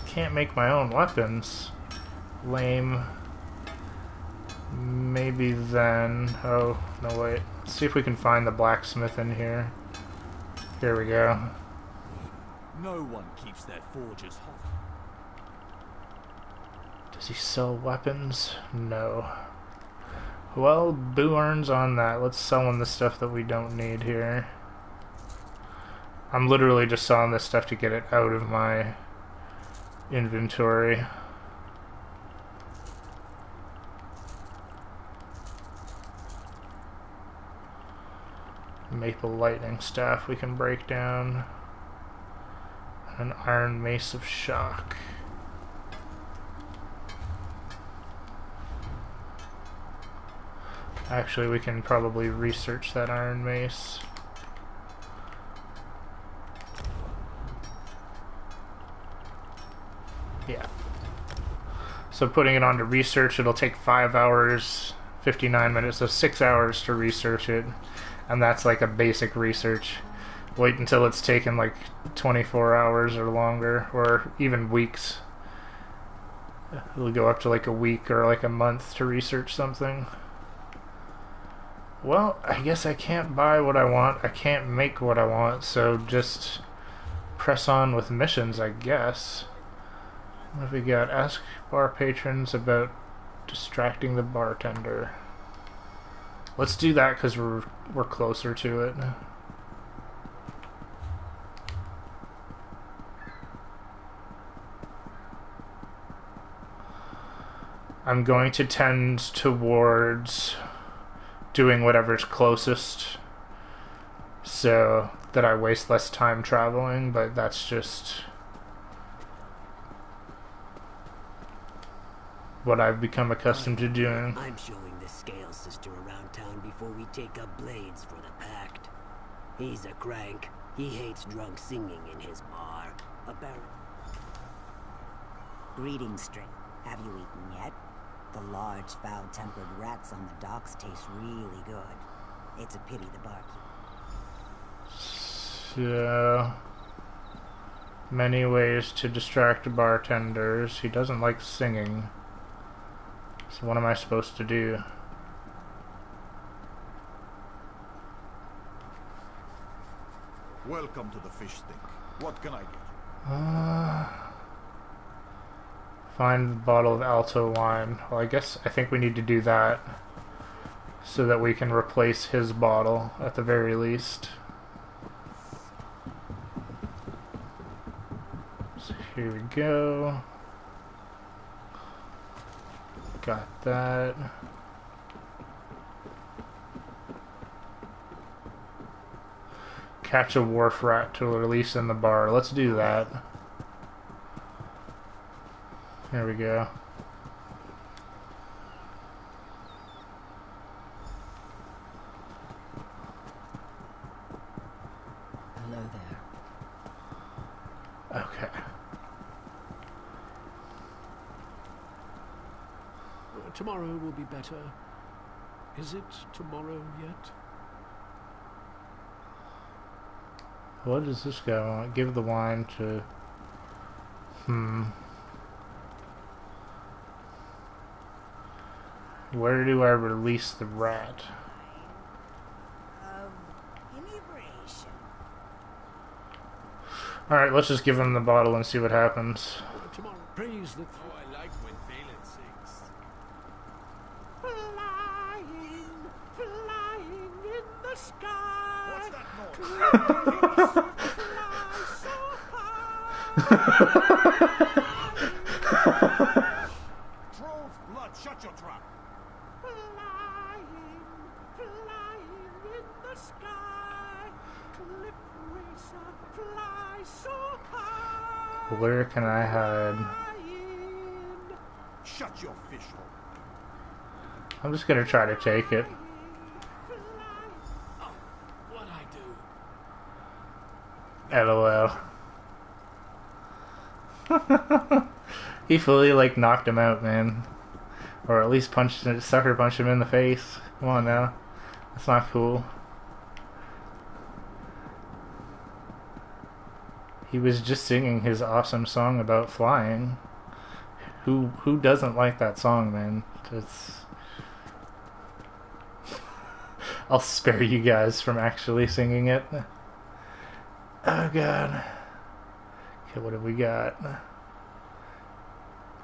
Speaker 1: can't make my own weapons. Lame. Maybe then... Oh, no wait. Let's see if we can find the blacksmith in here. Here we go.
Speaker 18: No one keeps their forges hot.
Speaker 1: Does he sell weapons? No. Well, boo earns on that. Let's sell him the stuff that we don't need here. I'm literally just selling this stuff to get it out of my inventory. Maple lightning staff we can break down. An iron mace of shock. Actually, we can probably research that iron mace. Yeah. So putting it onto research, it'll take 5 hours, 59 minutes, so 6 hours to research it. And that's like a basic research. Wait until it's taken like 24 hours or longer, or even weeks. It'll go up to like a week or like a month to research something. Well, I guess I can't buy what I want, I can't make what I want, so just press on with missions, I guess. What have we got? Ask bar patrons about distracting the bartender. Let's do that because we're closer to it. I'm going to tend towards doing whatever's closest so that I waste less time traveling, but that's just what I've become accustomed to doing.
Speaker 19: I'm showing the Scale Sister around town before we take up blades for the Pact. He's a crank. He hates drunk singing in his bar.
Speaker 20: Greetings, String. Have you eaten yet? The large, foul-tempered rats on the docks taste really good. It's a pity the barkeep.
Speaker 1: So, many ways to distract bartenders. He doesn't like singing. So what am I supposed to do?
Speaker 18: Welcome to the fish stick. What can I get you?
Speaker 1: Find the bottle of Alto wine. Well, I think we need to do that so that we can replace his bottle at the very least. So here we go. Got that. Catch a wharf rat to release in the bar. Let's do that. Here we go.
Speaker 9: Hello there.
Speaker 1: Okay.
Speaker 15: Tomorrow will be better. Is it tomorrow yet?
Speaker 1: What does this guy want? Give the wine to... Where do I release the rat? Alright, let's just give him the bottle and see what happens.
Speaker 15: Tomorrow. Praise the...
Speaker 7: Oh, I like when Valen sings.
Speaker 6: Flying in the sky.
Speaker 18: What's that noise? Trove, blood, shut your trap.
Speaker 6: Flying in the sky. Cliff racer, fly so high.
Speaker 1: Where can I hide?
Speaker 18: Shut your fish hole.
Speaker 1: I'm just gonna try to take it.
Speaker 15: Oh, what'd I do?
Speaker 1: LOL. He fully knocked him out, man. Or at least sucker punched him in the face. Come on now. That's not cool. He was just singing his awesome song about flying. Who doesn't like that song, man? I'll spare you guys from actually singing it. Oh god. Okay, what have we got?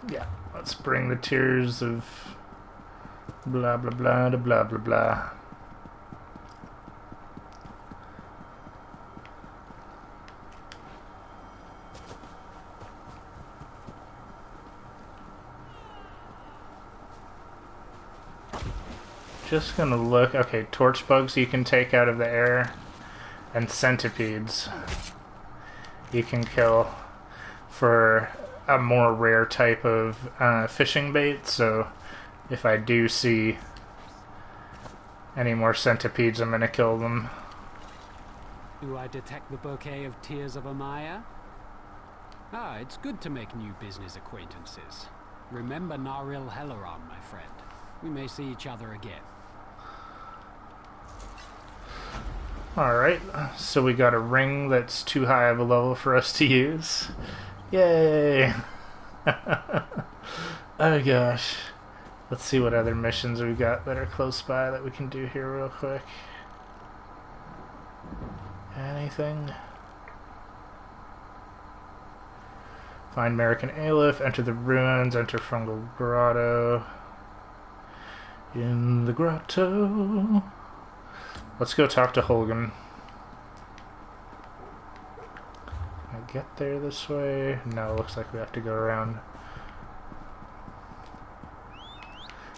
Speaker 1: Yeah, let's bring the tears of blah blah blah to blah blah blah. Just gonna look. Okay, torch bugs you can take out of the air, and centipedes you can kill for a more rare type of fishing bait. So if I do see any more centipedes, I'm gonna kill them.
Speaker 17: Do I detect the bouquet of tears of Amaya? Ah, it's good to make new business acquaintances. Remember Naril Helleron, my friend. We may see each other again.
Speaker 1: Alright, so we got a ring that's too high of a level for us to use. Yay! Oh gosh. Let's see what other missions we got that are close by that we can do here real quick. Anything? Find American Aleph, enter the ruins, enter Fungal Grotto. In the grotto. Let's go talk to Holgan. Can I get there this way? No, looks like we have to go around.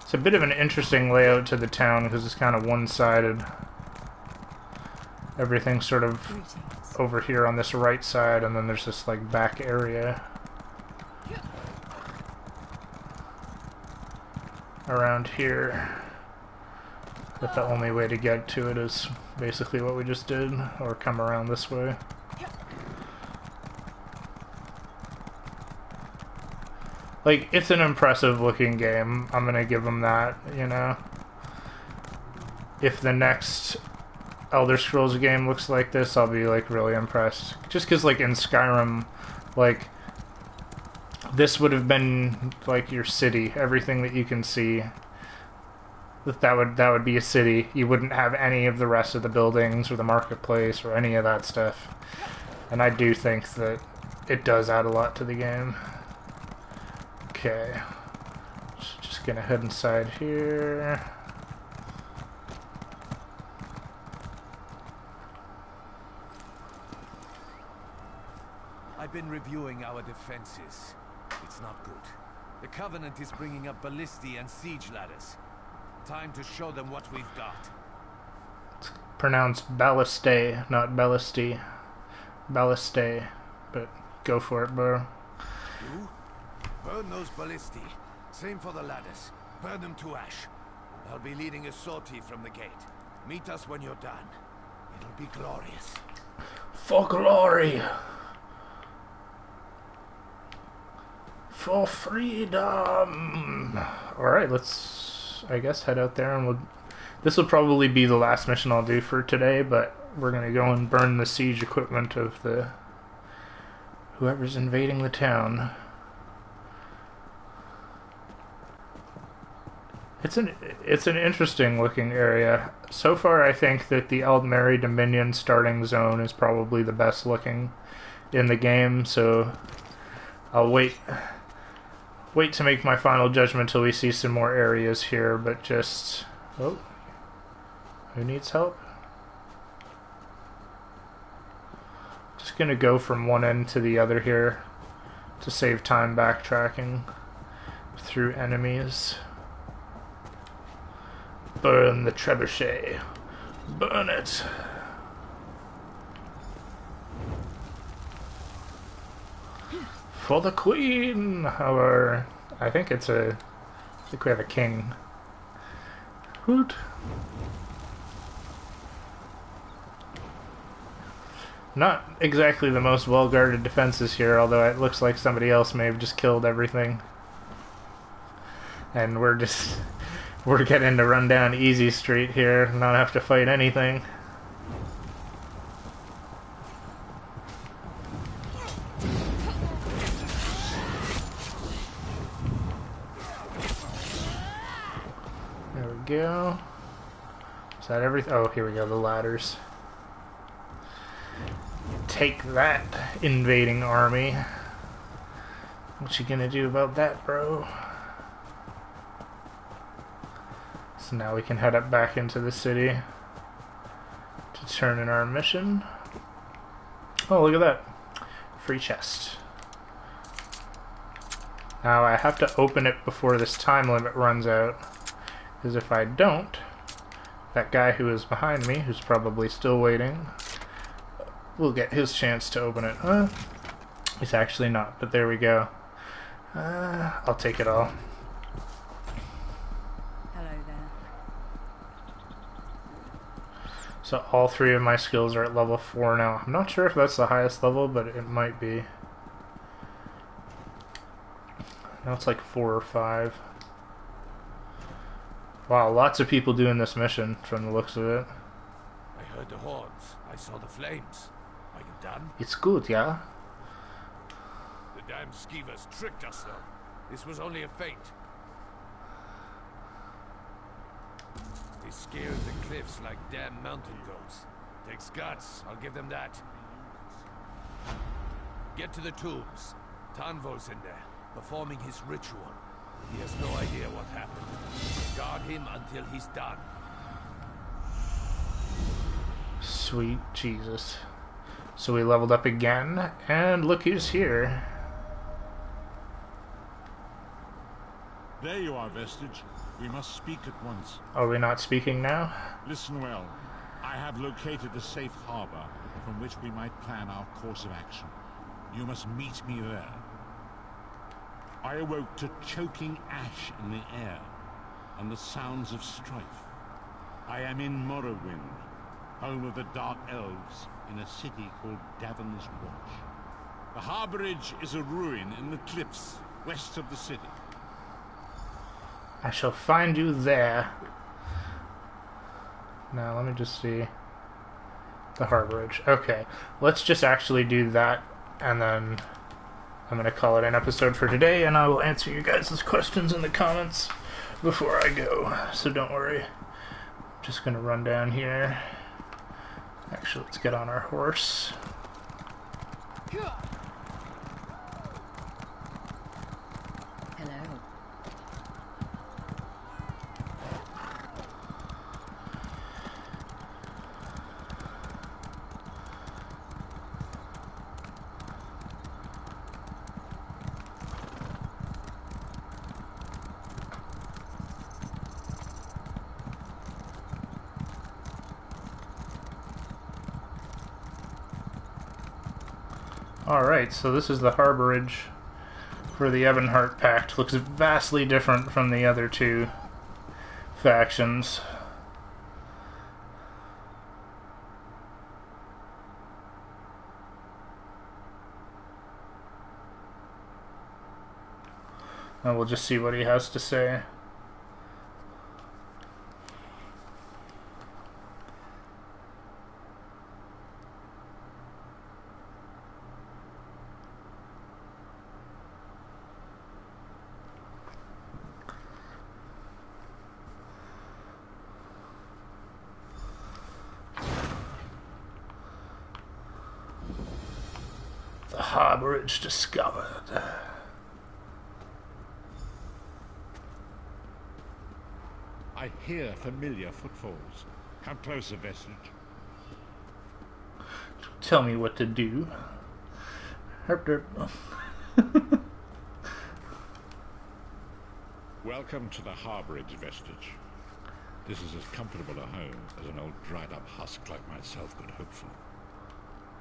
Speaker 1: It's a bit of an interesting layout to the town because it's kind of one-sided. Everything's sort of over here on this right side, and then there's this back area. around here. But the only way to get to it is basically what we just did, or come around this way. Like, it's an impressive looking game. I'm gonna give them that, you know. If the next Elder Scrolls game looks like this, I'll be like really impressed. Just because like in Skyrim, like this would have been like your city, everything that you can see. That would be a city. You wouldn't have any of the rest of the buildings or the marketplace or any of that stuff. And I do think that it does add a lot to the game. Okay. Just gonna head inside here.
Speaker 7: I've been reviewing our defenses. It's not good. The Covenant is bringing up ballistae and siege ladders. Time to show them what we've got.
Speaker 1: It's pronounced ballistae, not ballistae. Ballistae. But go for it, bro.
Speaker 7: You? Burn those ballistae. Same for the ladders. Burn them to ash. I'll be leading a sortie from the gate. Meet us when you're done. It'll be glorious.
Speaker 1: For glory! For freedom! Alright, let's, I guess, head out there and this will probably be the last mission I'll do for today, but we're gonna go and burn the siege equipment of whoever's invading the town. It's an interesting looking area. So far I think that the Aldmeri Dominion starting zone is probably the best looking in the game, so I'll wait to make my final judgment till we see some more areas here, but just... Oh. Who needs help? Just gonna go from one end to the other here to save time backtracking through enemies. Burn the trebuchet. Burn it. For the Queen! Or I think we have a king. Hoot. Not exactly the most well-guarded defenses here, although it looks like somebody else may have just killed everything. And we're getting to run down easy street here and not have to fight anything. There we go. Is that everything? Oh, here we go, the ladders. Take that, invading army. What you gonna do about that, bro? So now we can head up back into the city to turn in our mission. Oh, look at that. Free chest. Now I have to open it before this time limit runs out, because if I don't, that guy who is behind me, who's probably still waiting, will get his chance to open it. He's actually not, but there we go. I'll take it all.
Speaker 2: Hello there.
Speaker 1: So all three of my skills are at level 4 now. I'm not sure if that's the highest level, but it might be. Now it's like 4 or 5. Wow, lots of people doing this mission from the looks of it.
Speaker 7: I heard the horns. I saw the flames. Are you done?
Speaker 1: It's good, yeah?
Speaker 7: The damn skeevers tricked us, though. This was only a feint. They scaled the cliffs like damn mountain goats. Takes guts, I'll give them that. Get to the tombs. Tanvol's in there, performing his ritual. He has no idea what happened. Guard him until he's done.
Speaker 1: Sweet Jesus. So we leveled up again, and look who's here.
Speaker 3: There you are, Vestige. We must speak at once.
Speaker 1: Are we not speaking now?
Speaker 3: Listen well. I have located a safe harbor from which we might plan our course of action. You must meet me there. I awoke to choking ash in the air. and the sounds of strife. I am in Morrowind, home of the Dark Elves, in a city called Davon's Watch. The harborage is a ruin in the cliffs west of the city.
Speaker 1: I shall find you there. Now, let me just see. The harborage. Okay, let's just actually do that, and then I'm going to call it an episode for today, and I will answer you guys' questions in the comments before I go, so don't worry. I'm just going to run down here. Actually, let's get on our horse.
Speaker 9: Hello.
Speaker 1: Alright, so this is the harborage for the Ebonheart Pact. Looks vastly different from the other two factions. And we'll just see what he has to say. The harborage discovered.
Speaker 3: I hear familiar footfalls. Come closer, Vestige.
Speaker 1: Tell me what to do. Herp derp.
Speaker 3: Welcome to the harborage, Vestige. This is as comfortable a home as an old dried-up husk like myself could hope for.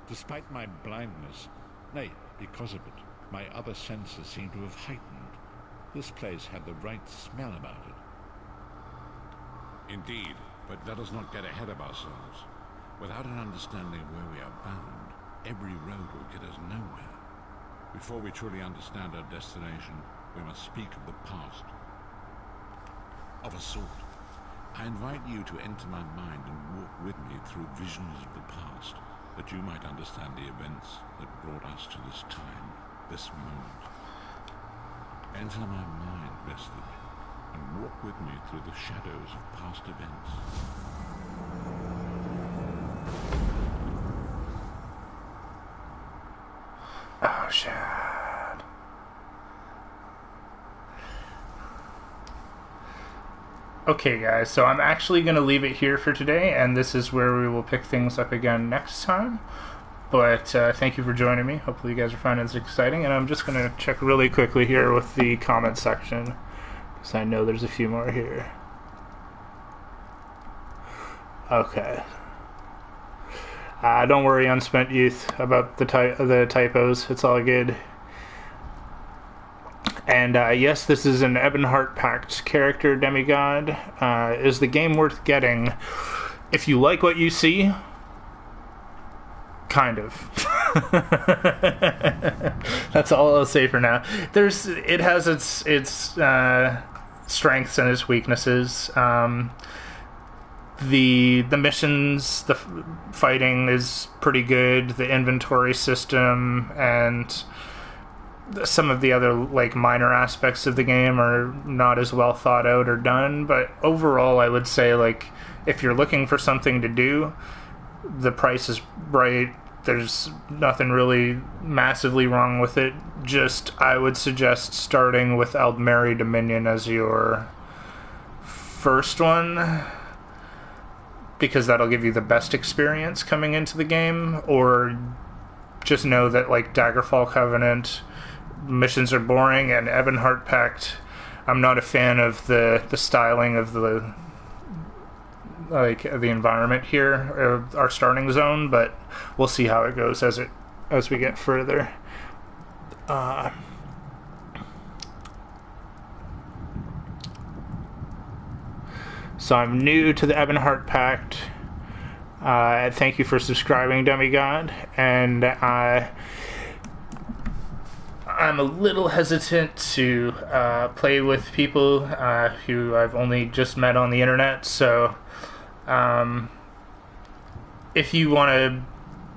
Speaker 3: Despite my blindness, nay, because of it, my other senses seem to have heightened. This place had the right smell about it. Indeed, but let us not get ahead of ourselves. Without an understanding of where we are bound, every road will get us nowhere. Before we truly understand our destination, we must speak of the past. Of a sort. I invite you to enter my mind and walk with me through visions of the past, that you might understand the events that brought us to this time, this moment. Enter my mind, Vestige, and walk with me through the shadows of past events.
Speaker 1: Oh, shit. Okay, guys, so I'm actually going to leave it here for today, and this is where we will pick things up again next time. But thank you for joining me. Hopefully you guys are finding this exciting, and I'm just going to check really quickly here with the comment section, because I know there's a few more here. Okay. Don't worry, Unspent Youth, about the typos. It's all good. And yes, this is an Ebonheart Pact character demigod. Is the game worth getting? If you like what you see, kind of. That's all I'll say for now. It has its strengths and its weaknesses. The missions, the fighting is pretty good. The inventory system and some of the other like minor aspects of the game are not as well thought out or done, but overall I would say, like, if you're looking for something to do, the price is right. There's nothing really massively wrong with it. Just, I would suggest starting with Aldmeri Dominion as your first one, because that'll give you the best experience coming into the game. Or just know that, like, Daggerfall Covenant missions are boring, and Ebonheart Pact, I'm not a fan of the styling of the environment here, our starting zone, but we'll see how it goes as we get further. So I'm new to the Ebonheart Pact. Thank you for subscribing, Demigod. And I'm a little hesitant to play with people who I've only just met on the internet. So if you want to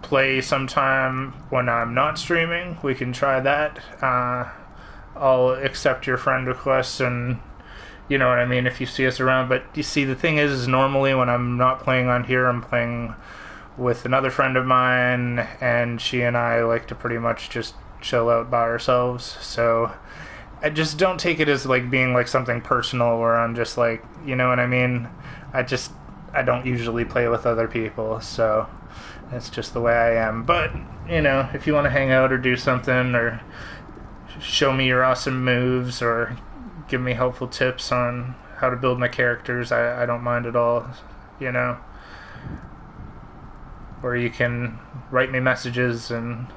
Speaker 1: play sometime when I'm not streaming, we can try that. I'll accept your friend requests, and you know what I mean, if you see us around. But you see, the thing is normally when I'm not playing on here, I'm playing with another friend of mine, and she and I like to pretty much just chill out by ourselves. So I just don't take it as like being like something personal where I'm just like, you know what I mean, I don't usually play with other people, so that's just the way I am. But you know, if you want to hang out or do something, or show me your awesome moves, or give me helpful tips on how to build my characters, I don't mind at all, you know. Or you can write me messages and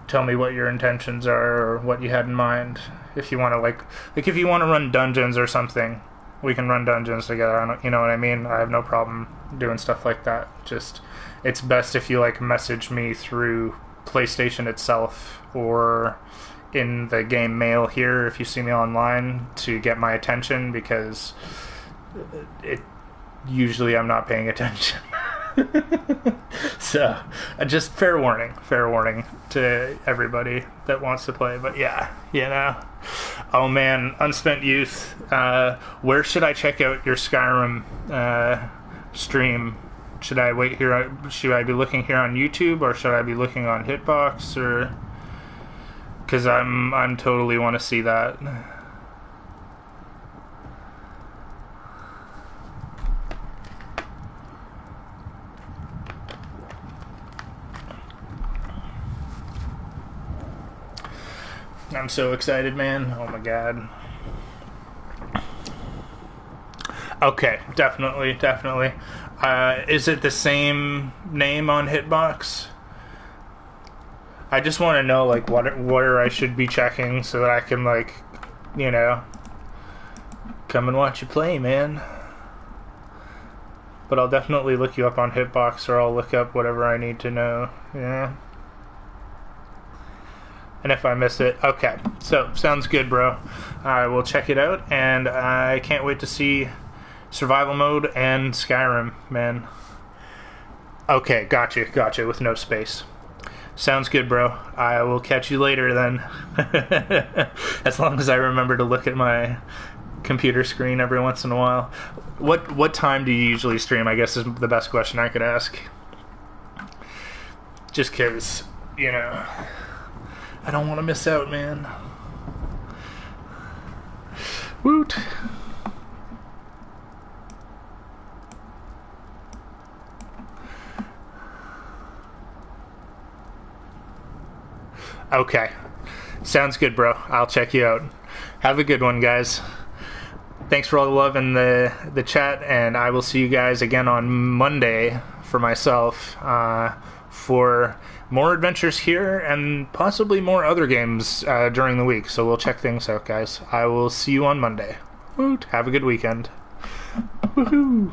Speaker 1: tell me what your intentions are or what you had in mind. If you want to like if you want to run dungeons or something, we can run dungeons together. You know what I mean? I have no problem doing stuff like that. Just, it's best if you like message me through PlayStation itself or in the game mail here if you see me online, to get my attention, because usually I'm not paying attention. So just fair warning to everybody that wants to play. But yeah, you know. Oh man, Unspent Youth, where should I check out your Skyrim stream? Should I wait here? Should I be looking here on YouTube, or should I be looking on Hitbox? Or because I'm totally want to see that. I'm so excited, man. Oh my god. Okay, definitely. Is it the same name on Hitbox? I just want to know, like, where I should be checking so that I can, like, you know, come and watch you play, man. But I'll definitely look you up on Hitbox, or I'll look up whatever I need to know. Yeah. And if I miss it, okay. So, sounds good, bro. I will check it out, and I can't wait to see Survival Mode and Skyrim, man. Okay, gotcha, with no space. Sounds good, bro. I will catch you later, then. As long as I remember to look at my computer screen every once in a while. What time do you usually stream, I guess, is the best question I could ask. Just 'cause, you know, I don't want to miss out, man. Woot. Okay. Sounds good, bro. I'll check you out. Have a good one, guys. Thanks for all the love in the chat, and I will see you guys again on Monday for myself for more adventures here and possibly more other games during the week. So we'll check things out, guys. I will see you on Monday. Woot. Have a good weekend. Woohoo.